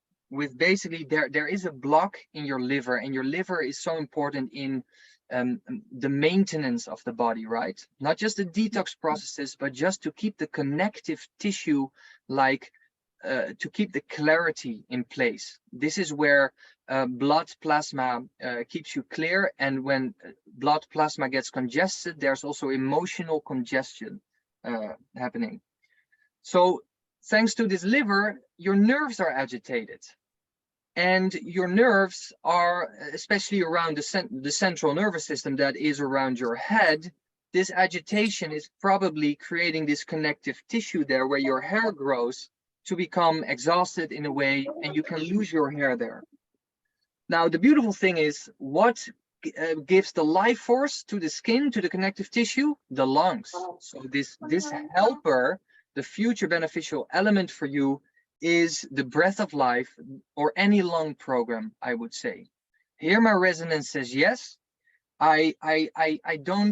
basically there is a block in your liver, and your liver is so important in the maintenance of the body, right? Not just the detox processes, but just to keep the connective tissue, like to keep the clarity in place. This is where blood plasma keeps you clear, and when blood plasma gets congested, there's also emotional congestion happening. So thanks to this liver, your nerves are agitated, and your nerves are, especially around the central nervous system that is around your head, this agitation is probably creating this connective tissue there where your hair grows to become exhausted in a way, and you can lose your hair there. Now, the beautiful thing is, what gives the life force to the skin, to the connective tissue? The lungs. So this helper, the future beneficial element for you, is the breath of life, or any lung program, I would say. Here my resonance says yes. I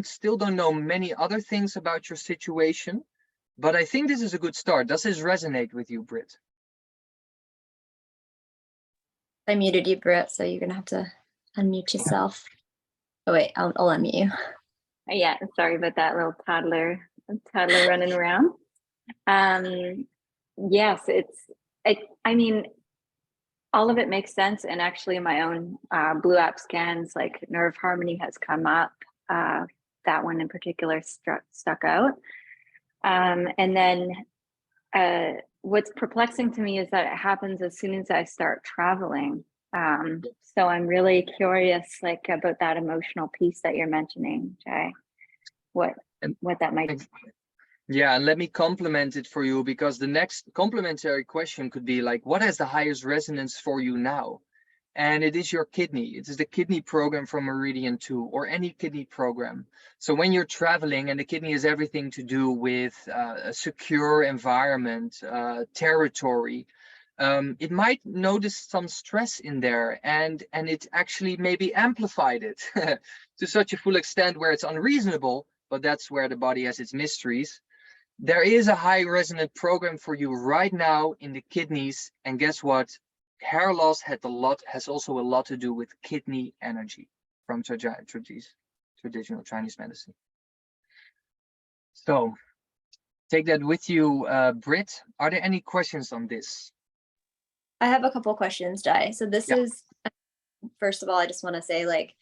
still don't know many other things about your situation, but I think this is a good start. Does this resonate with you, Britt? I muted you, Britt, so you're gonna have to unmute yourself. Oh wait, I'll unmute you. Yeah, sorry about that, little toddler running around. Yes, I mean, all of it makes sense. And actually in my own Blue app scans, like nerve harmony has come up. That one in particular stuck out. And then what's perplexing to me is that it happens as soon as I start traveling. So I'm really curious, like, about that emotional piece that you're mentioning, Djaï. What that might be. Yeah, and let me complement it for you, because the next complementary question could be like, what has the highest resonance for you now? And it is your kidney. It is the kidney program from Meridian 2, or any kidney program. So when you're traveling, and the kidney has everything to do with a secure environment, territory, it might notice some stress in there, and it actually maybe amplified it to such a full extent where it's unreasonable, but that's where the body has its mysteries. There is a high resonant program for you right now in the kidneys, and guess what? Hair loss has also a lot to do with kidney energy from traditional Chinese medicine. So take that with you, Britt. Are there any questions on this? I have a couple questions, Djaï. So this is, first of all, I just want to say, like,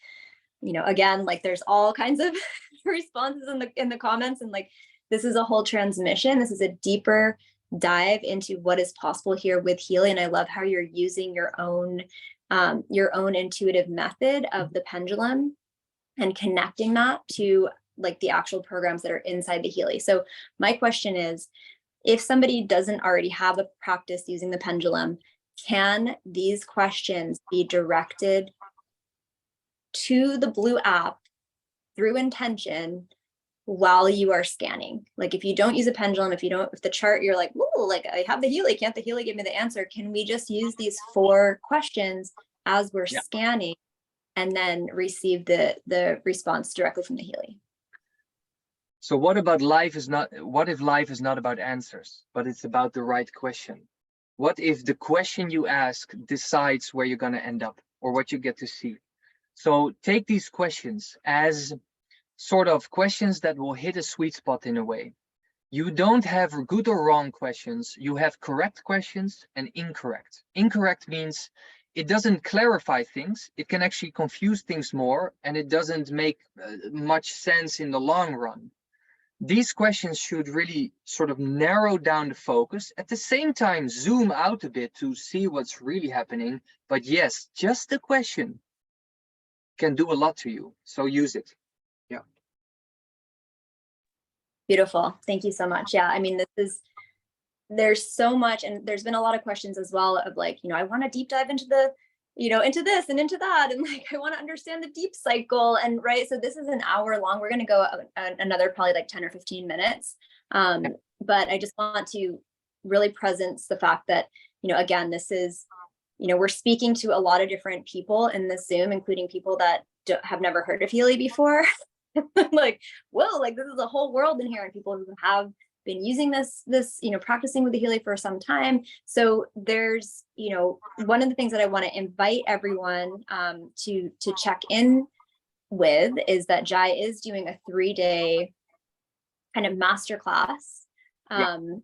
you know, again, like, there's all kinds of responses in the comments, and like, this is a whole transmission. This is a deeper dive into what is possible here with healing. And I love how you're using your own intuitive method of the pendulum and connecting that to like the actual programs that are inside the Healy. So my question is, if somebody doesn't already have a practice using the pendulum, can these questions be directed to the Blue app through intention while you are scanning? Like if you don't use a pendulum, if the chart, you're like, ooh, like I have the Healy, can't the Healy give me the answer? Can we just use these 4 questions as we're scanning and then receive the response directly from the Healy? So what if life is not about answers, but it's about the right question? What if the question you ask decides where you're going to end up or what you get to see? So take these questions as sort of questions that will hit a sweet spot in a way. You don't have good or wrong questions. You have correct questions and incorrect. Incorrect means it doesn't clarify things. It can actually confuse things more, and it doesn't make much sense in the long run. These questions should really sort of narrow down the focus, at the same time zoom out a bit to see what's really happening. But yes, just the question can do a lot to you, so use it. Yeah. Beautiful. Thank you so much. Yeah, I mean, there's so much, and there's been a lot of questions as well of like, I want to deep dive into into this and into that, and like I want to understand the deep cycle, and right. So this is an hour long. We're going to go another probably like 10 or 15 minutes. But I just want to really presence the fact that, again, this is, we're speaking to a lot of different people in this Zoom, including people that have never heard of Healy before. Like, whoa, like this is a whole world in here, and people who have been using this, practicing with the Healy for some time. So there's, one of the things that I want to invite everyone to check in with is that Djaï is doing a 3-day kind of masterclass on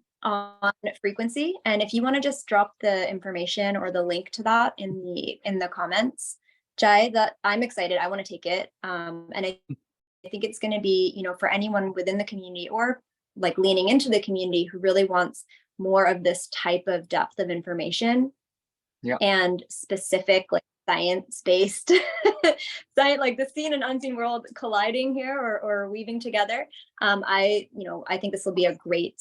frequency. And if you want to just drop the information or the link to that in the comments, Djaï, that I'm excited. I want to take it. And I think it's going to be, for anyone within the community or like leaning into the community who really wants more of this type of depth of information and specific, like science-based science, like the seen and unseen world colliding here or weaving together. I think this will be a great,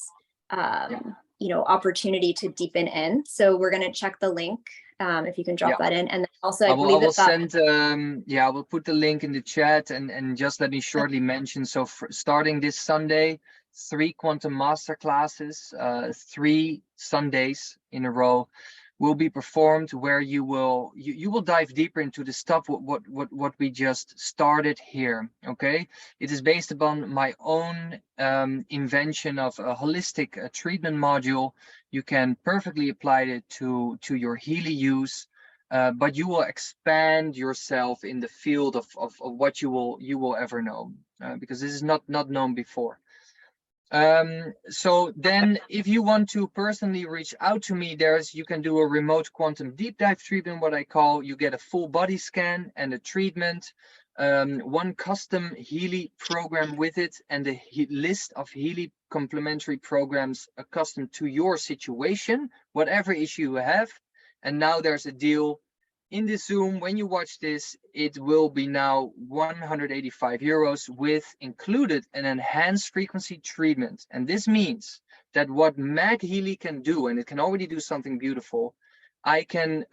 opportunity to deepen in. So we're going to check the link. If you can drop that in, and then also I will send. I will put the link in the chat, and just let me shortly mention. So starting this Sunday, 3 quantum master classes, 3 Sundays in a row, will be performed, where you will dive deeper into the stuff what we just started here. Okay, it is based upon my own invention of a holistic treatment module. You can perfectly apply it to your Healy use, but you will expand yourself in the field of what you will ever know, because this is not known before. So then if you want to personally reach out to me, you can do a remote quantum deep dive treatment, what I call. You get a full body scan and a treatment, 1 custom Healy program with it, and a list of Healy complementary programs accustomed to your situation, whatever issue you have. And now there's a deal. In this Zoom, when you watch this, it will be now 185 euros with included an enhanced frequency treatment. And this means that what Mag Healy can do, and it can already do something beautiful, I can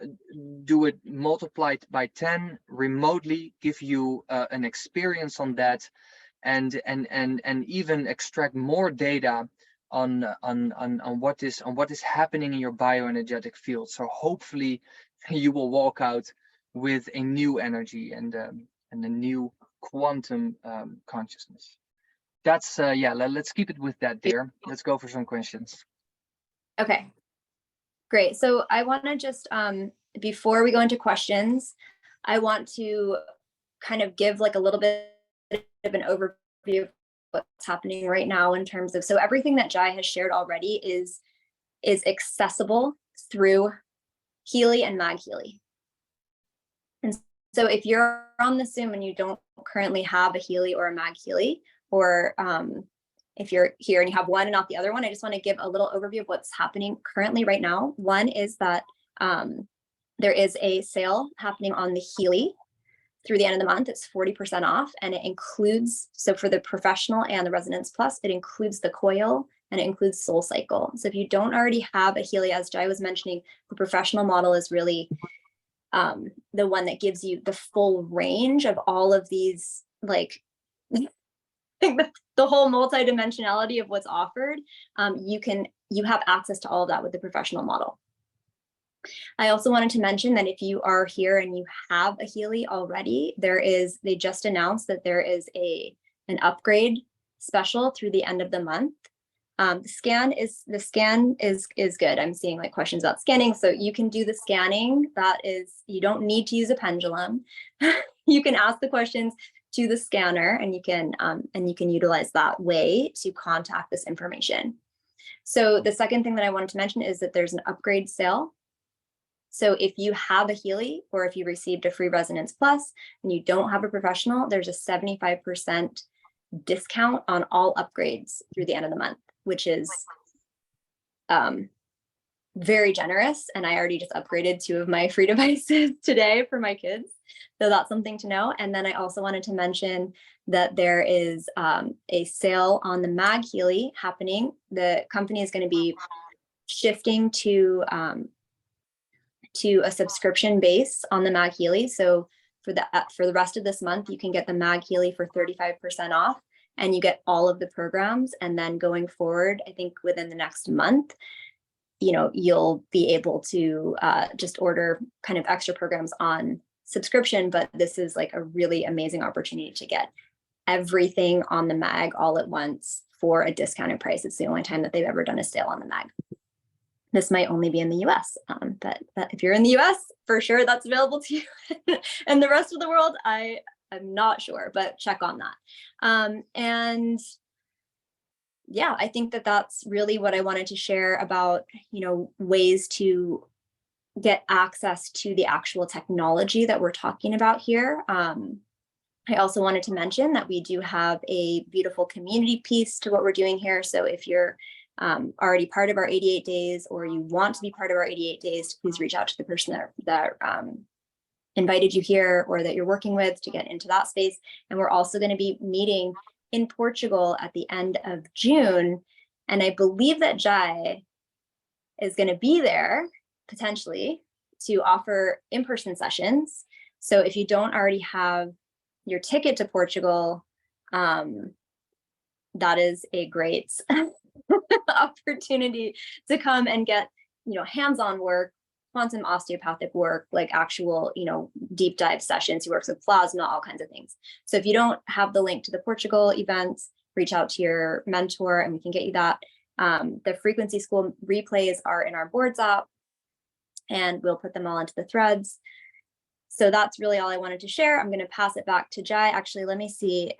do it multiplied by 10 remotely, give you an experience on that, and even extract more data on what is happening in your bioenergetic field. So hopefully you will walk out with a new energy and a new quantum consciousness. That's let's keep it with that, dear. Let's go for some questions. Okay, great. So I want to just before we go into questions, I want to kind of give like a little bit of an overview of what's happening right now in terms of, so everything that Djaï has shared already is accessible through Healy and Mag Healy. And so if you're on the Zoom and you don't currently have a Healy or a Mag Healy, or if you're here and you have one and not the other one, I just want to give a little overview of what's happening currently right now. One is that there is a sale happening on the Healy through the end of the month. It's 40% off, and it includes, so for the professional and the Resonance Plus, it includes the coil and it includes Soul Cycle. So if you don't already have a Healy, as Djaï was mentioning, the professional model is really the one that gives you the full range of all of these, like the whole multidimensionality of what's offered. You have access to all of that with the professional model. I also wanted to mention that if you are here and you have a Healy already, they just announced that there is an upgrade special through the end of the month. The scan is good. I'm seeing like questions about scanning. So you can do the scanning. You don't need to use a pendulum. You can ask the questions to the scanner, and you can utilize that way to contact this information. So the second thing that I wanted to mention is that there's an upgrade sale. So if you have a Healy, or if you received a free Resonance Plus and you don't have a professional, there's a 75% discount on all upgrades through the end of the month, which is very generous. And I already just upgraded 2 of my free devices today for my kids. So that's something to know. And then I also wanted to mention that there is a sale on the Mag Healy happening. The company is going to be shifting to a subscription base on the Mag Healy. So for the rest of this month, you can get the Mag Healy for 35% off, and you get all of the programs. And then going forward, I think within the next month, you'll be able to just order kind of extra programs on subscription. But this is like a really amazing opportunity to get everything on the Mag all at once for a discounted price. It's the only time that they've ever done a sale on the Mag. This might only be in the US, but if you're in the US, for sure that's available to you. And the rest of the world, I'm not sure, but check on that. And yeah, I think that that's really what I wanted to share about, ways to get access to the actual technology that we're talking about here. I also wanted to mention that we do have a beautiful community piece to what we're doing here. So if you're already part of our 88 days, or you want to be part of our 88 days, please reach out to the person that invited you here, or that you're working with, to get into that space. And we're also going to be meeting in Portugal at the end of June. And I believe that Djaï is going to be there potentially to offer in-person sessions. So if you don't already have your ticket to Portugal, that is a great opportunity to come and get, hands-on work, quantum osteopathic work, like actual, deep dive sessions. He works with plasma, all kinds of things. So if you don't have the link to the Portugal events, reach out to your mentor and we can get you that. The Frequency School replays are in our boards app, and we'll put them all into the threads. So that's really all I wanted to share. I'm going to pass it back to Djaï. Actually, let me see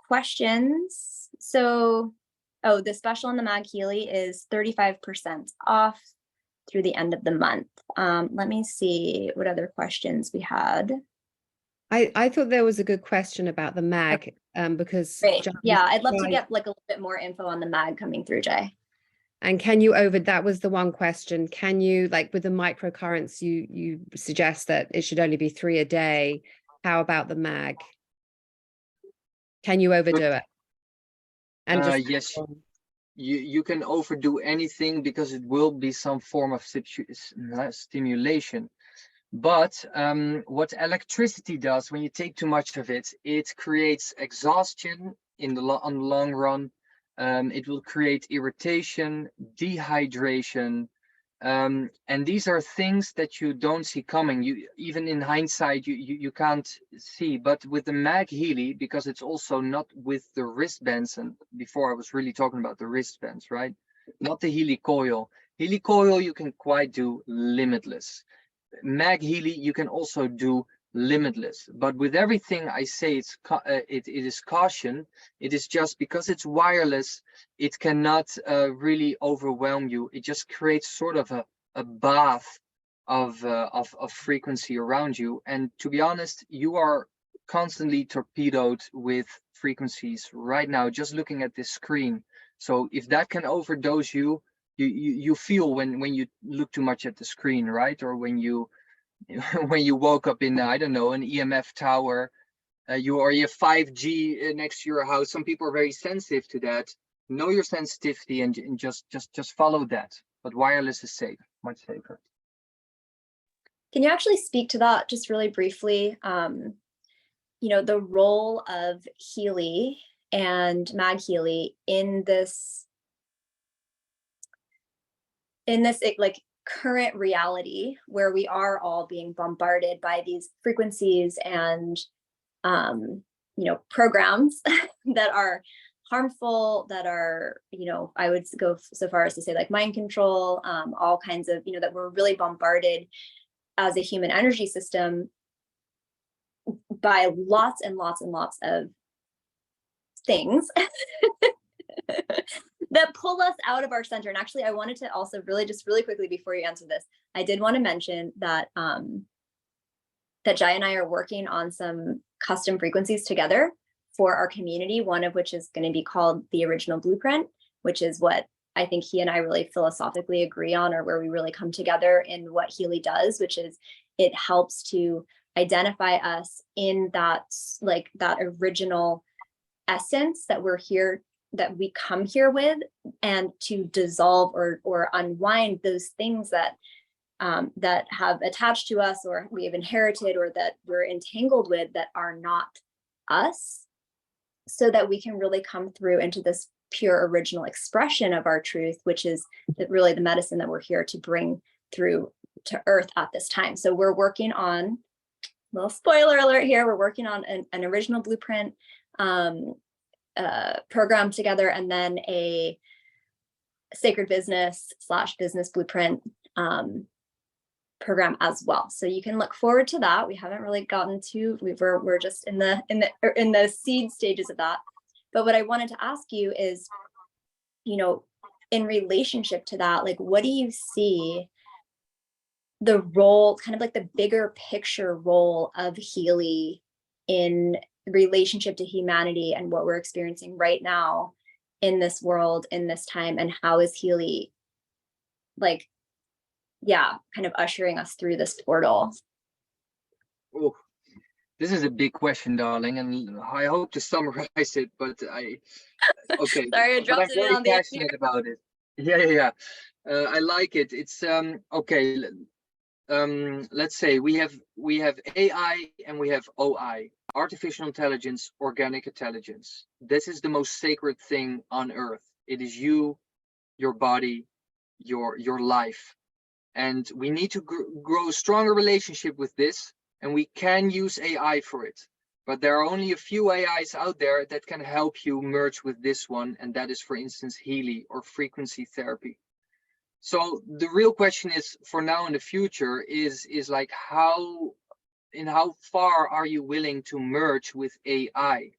questions. So, the special on the Mag Healy is 35% off through the end of the month. Let me see what other questions we had. I thought there was a good question about the Mag, because Great. Yeah, I'd love to get like a little bit more info on the Mag coming through, Djaï. And that was the one question. Can you, like with the microcurrents, you suggest that it should only be 3 a day. How about the Mag? Can you overdo it? And yes, you can overdo anything because it will be some form of stimulation. But what electricity does when you take too much of it, it creates exhaustion on the long run. It will create irritation, dehydration, and these are things that you don't see coming. Even in hindsight, you can't see. But with the Mag Healy, because it's also not with the wristbands, and before I was really talking about the wristbands, right? Not the Healy coil. Healy coil you can quite do limitless. Mag Healy you can also do limitless, but with everything I say, it is caution. It is just because it's wireless, it cannot really overwhelm you. It just creates sort of a bath of frequency around you, and to be honest, you are constantly torpedoed with frequencies right now just looking at this screen. So if that can overdose you, you feel when you look too much at the screen, right? Or when you woke up in, I don't know, an EMF tower, you have 5G next to your house. Some people are very sensitive to that. know your sensitivity and just follow that. But wireless is safe, much safer. Can you actually speak to that just really briefly? You know, the role of Healy and Mag Healy in this like current reality where we are all being bombarded by these frequencies and you know, programs that are harmful, that are, you know, I would go so far as to say like mind control, all kinds of, you know, that we're really bombarded as a human energy system by lots and lots and lots of things that pull us out of our center. And actually, I wanted to also really quickly before you answer this, I did want to mention that that Djaï and I are working on some custom frequencies together for our community, one of which is going to be called the Original Blueprint, which is what I think he and I really philosophically agree on, or where we really come together in what Healy does, which is it helps to identify us in that, like that original essence that we're here, that we come here with, and to dissolve or unwind those things that that have attached to us, or we have inherited, or that we're entangled with, that are not us, so that we can really come through into this pure original expression of our truth, which is really the medicine that we're here to bring through to earth at this time. So we're working on, little spoiler alert here, we're working on an Original Blueprint program together, and then a Sacred Business / Business Blueprint program as well. So you can look forward to that. We haven't really gotten to, we're just in the seed stages of that. But what I wanted to ask you is, you know, in relationship to that, like, what do you see the role, kind of like the bigger picture role of Healy in relationship to humanity and what we're experiencing right now in this world, in this time, and how is Healy, like, yeah, kind of ushering us through this portal? Oh, this is a big question, darling, and I hope to summarize it, but okay. Sorry, I But dropped I'm it very in on the passionate about it. Yeah. I like it. It's okay. Let's say we have AI and we have OI, artificial intelligence, organic intelligence. This is the most sacred thing on earth. It is you, your body, your life. And we need to grow a stronger relationship with this, and we can use AI for it. But there are only a few AIs out there that can help you merge with this one, and that is, for instance, Healy or frequency therapy. So the real question is, for now in the future, is like how far are you willing to merge with AI?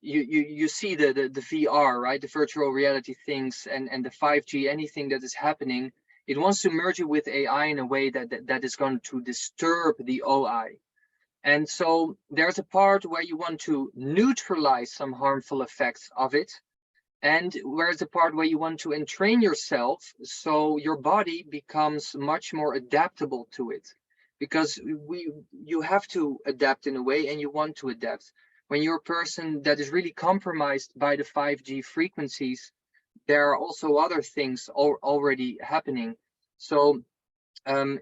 You see the VR, right? The virtual reality things and the 5G, anything that is happening, it wants to merge it with AI in a way that is going to disturb the OI. And so there's a part where you want to neutralize some harmful effects of it. And where's the part where you want to entrain yourself so your body becomes much more adaptable to it? Because you have to adapt in a way, and you want to adapt. When you're a person that is really compromised by the 5G frequencies, there are also other things already happening. So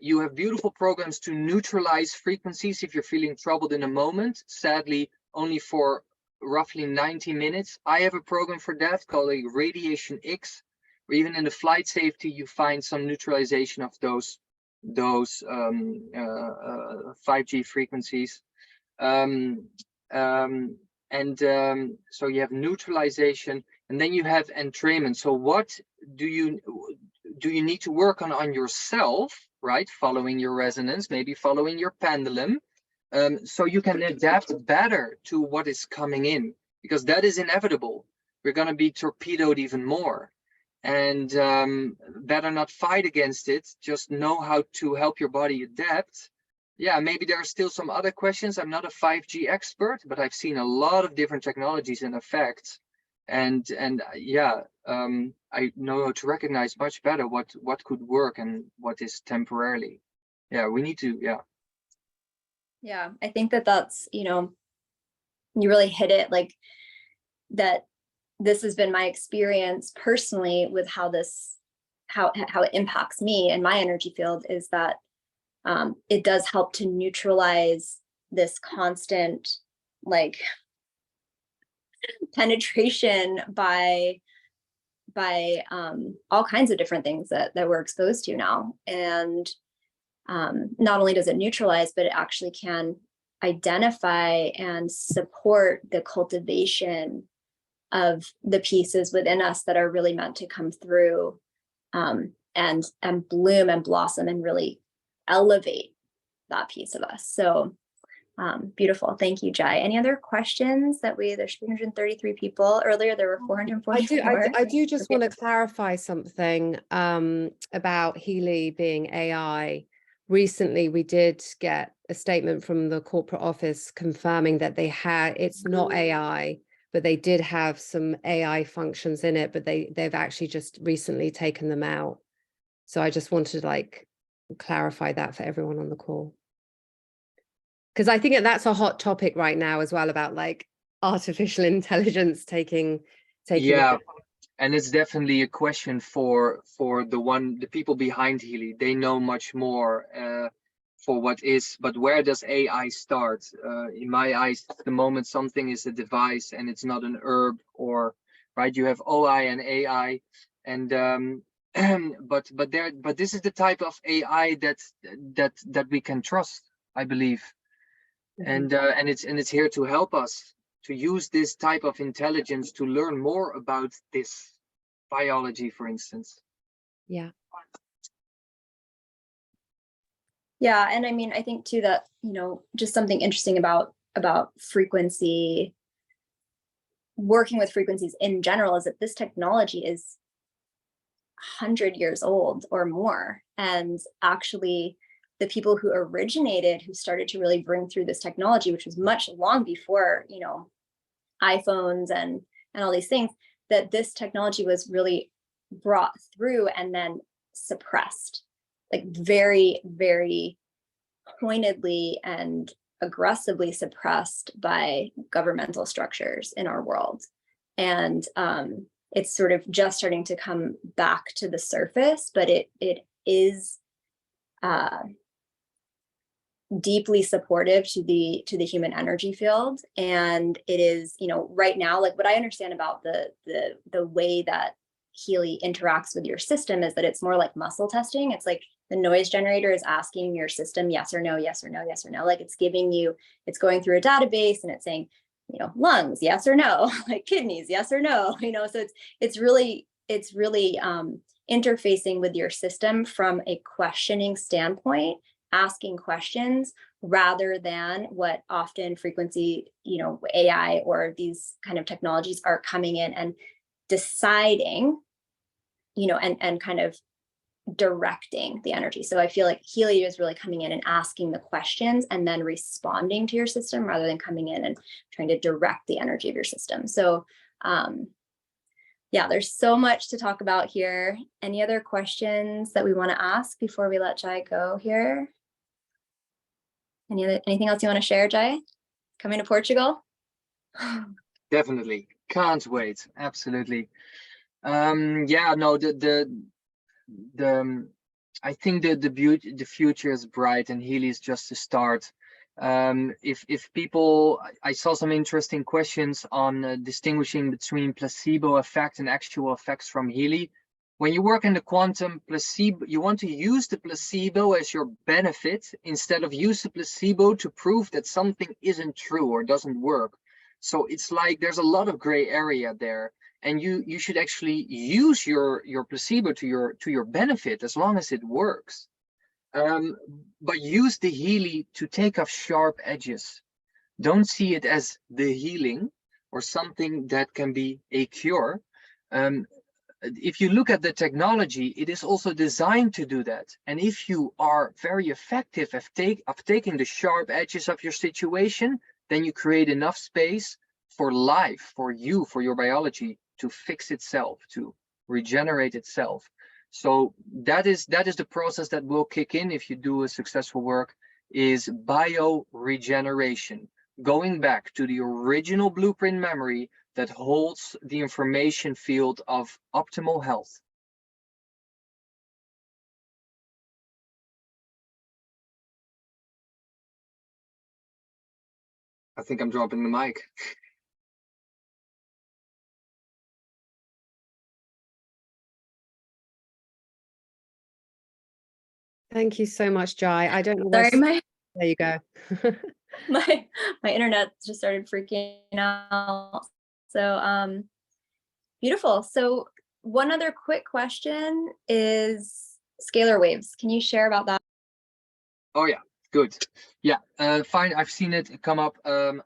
you have beautiful programs to neutralize frequencies if you're feeling troubled in a moment, sadly only for roughly 90 minutes. I have a program for that called a Radiation X, where even in the flight safety you find some neutralization of those 5G frequencies. So you have neutralization, and then you have entrainment. So what do you need to work on yourself, right? Following your resonance, maybe following your pendulum, so you can adapt better to what is coming in, because that is inevitable. We're going to be torpedoed even more, and better not fight against it. Just know how to help your body adapt. Yeah, maybe there are still some other questions. I'm not a 5G expert, but I've seen a lot of different technologies and effects, and yeah, I know how to recognize much better what could work and what is temporarily. Yeah, we need to, Yeah, I think that's, you know, you really hit it, like that this has been my experience personally with how it impacts me and my energy field, is that it does help to neutralize this constant like penetration by all kinds of different things that we're exposed to now. And not only does it neutralize, but it actually can identify and support the cultivation of the pieces within us that are really meant to come through and bloom and blossom and really elevate that piece of us. So beautiful. Thank you, Djaï. Any other questions? There's 333 people. Earlier there were 444. I do just Okay. want to clarify something about Healy being AI. Recently, we did get a statement from the corporate office confirming that it's not AI, but they did have some AI functions in it, but they've actually just recently taken them out. So I just wanted to like clarify that for everyone on the call. Because I think that's a hot topic right now as well, about like artificial intelligence taking Yeah, over. and it's definitely a question for the people behind Healy. They know much more for what is, but where does AI start? In my eyes, the moment something is a device and it's not an herb, or right, you have OI and AI, and but this is the type of AI that we can trust, I believe. And it's here to help us to use this type of intelligence to learn more about this biology, for instance. Yeah. Yeah, and I mean, I think too that, just something interesting about frequency, working with frequencies in general, is that this technology is 100 years old or more. And actually, the people who started to really bring through this technology, which was much long before, iPhones and all these things, that this technology was really brought through and then suppressed, like very, very pointedly and aggressively suppressed by governmental structures in our world. And it's sort of just starting to come back to the surface, but it is deeply supportive to the human energy field. And it is, right now, like what I understand about the way that Healy interacts with your system is that it's more like muscle testing. It's like the noise generator is asking your system yes or no, yes or no, yes or no. Like it's going through a database and it's saying, lungs, yes or no, like kidneys, yes or no, so it's really interfacing with your system from a questioning standpoint, asking questions, rather than what often frequency, AI or these kind of technologies are coming in and deciding, and kind of directing the energy. So I feel like Healy is really coming in and asking the questions and then responding to your system, rather than coming in and trying to direct the energy of your system. So yeah, there's so much to talk about here. Any other questions that we want to ask before we let Djaï go here? Anything else you want to share, Djaï? Coming to Portugal? Definitely, can't wait. Absolutely. Yeah, no, I think the future is bright, and Healy is just a start. If people, I saw some interesting questions on distinguishing between placebo effect and actual effects from Healy. When you work in the quantum, placebo, you want to use the placebo as your benefit instead of use the placebo to prove that something isn't true or doesn't work. So it's like there's a lot of gray area there, and you should actually use your placebo to your benefit as long as it works. But use the Healy to take off sharp edges. Don't see it as the healing or something that can be a cure. If you look at the technology, it is also designed to do that. And if you are very effective of taking the sharp edges of your situation, then you create enough space for life, for you, for your biology to fix itself, to regenerate itself. So that is the process that will kick in if you do a successful work, is bioregeneration, going back to the original blueprint memory that holds the information field of optimal health. I think I'm dropping the mic. Thank you so much, Djaï. I don't know Sorry, where. There you go. my internet just started freaking out. So beautiful. So one other quick question is scalar waves. Can you share about that? Oh yeah, good. Yeah, fine. I've seen it come up.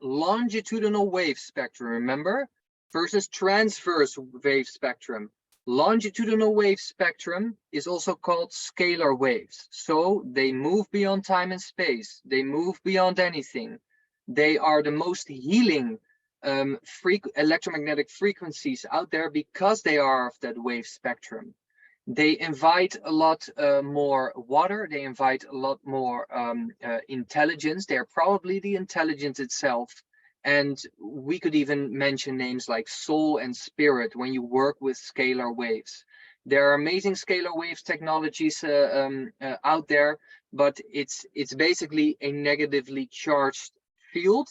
Longitudinal wave spectrum, remember? Versus transverse wave spectrum. Longitudinal wave spectrum is also called scalar waves. So they move beyond time and space. They move beyond anything. They are the most healing electromagnetic frequencies out there because they are of that wave spectrum. They invite a lot more water. They invite a lot more intelligence. They're probably the intelligence itself. And we could even mention names like soul and spirit when you work with scalar waves. There are amazing scalar waves technologies out there, but it's basically a negatively charged field.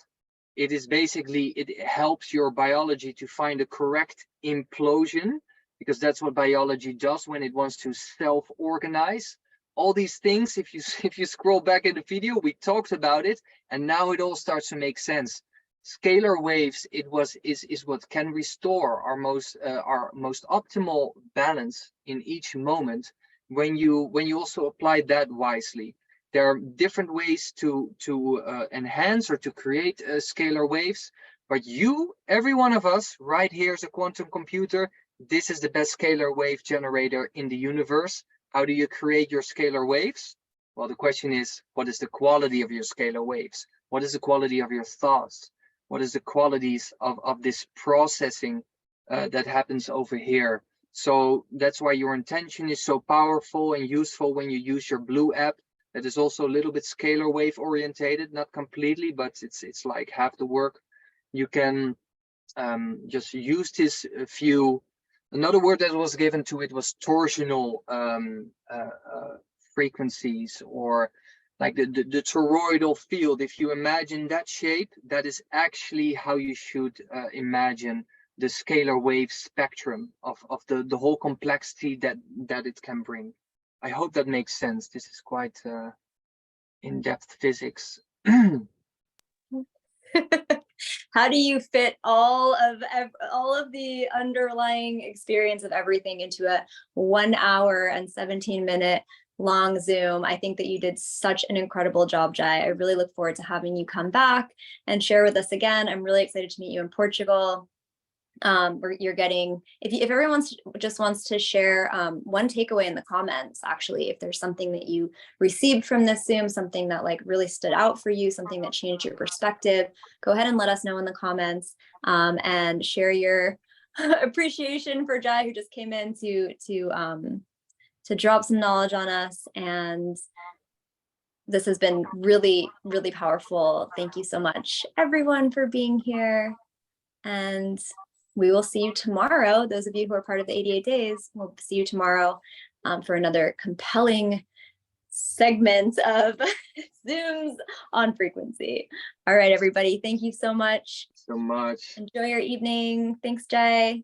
It is basically, it helps your biology to find a correct implosion, because that's what biology does when it wants to self-organize. All these things, if you scroll back in the video, we talked about it, and now it all starts to make sense. Scalar waves is what can restore our most optimal balance in each moment when you also apply that wisely. There are different ways to enhance or to create scalar waves, but every one of us right here is a quantum computer. This is the best scalar wave generator in the universe. How do you create your scalar waves? Well, the question is, what is the quality of your scalar waves? What is the quality of your thoughts? What is the qualities of this processing that happens over here? So that's why your intention is so powerful and useful when you use your Blue app. That is also a little bit scalar wave orientated, not completely, but it's like half the work. You can just use this view. Another word that was given to it was torsional frequencies, or like the toroidal field. If you imagine that shape, that is actually how you should imagine the scalar wave spectrum of the whole complexity that it can bring. I hope that makes sense. This is quite in-depth physics. How do you fit all of the underlying experience of everything into a 1 hour and 17-minute long Zoom? I think that you did such an incredible job, Djaï. I really look forward to having you come back and share with us again. I'm really excited to meet you in Portugal. You're getting, if everyone just wants to share one takeaway in the comments, actually, if there's something that you received from this Zoom, something that like really stood out for you, something that changed your perspective, go ahead and let us know in the comments, and share your appreciation for Djaï, who just came in to drop some knowledge on us. And this has been really, really powerful. Thank you so much, everyone, for being here. And we will see you tomorrow. Those of you who are part of the 88 days, we'll see you tomorrow for another compelling segment of Zooms on frequency. All right, everybody. Thank you so much. So much. Enjoy your evening. Thanks, Djaï.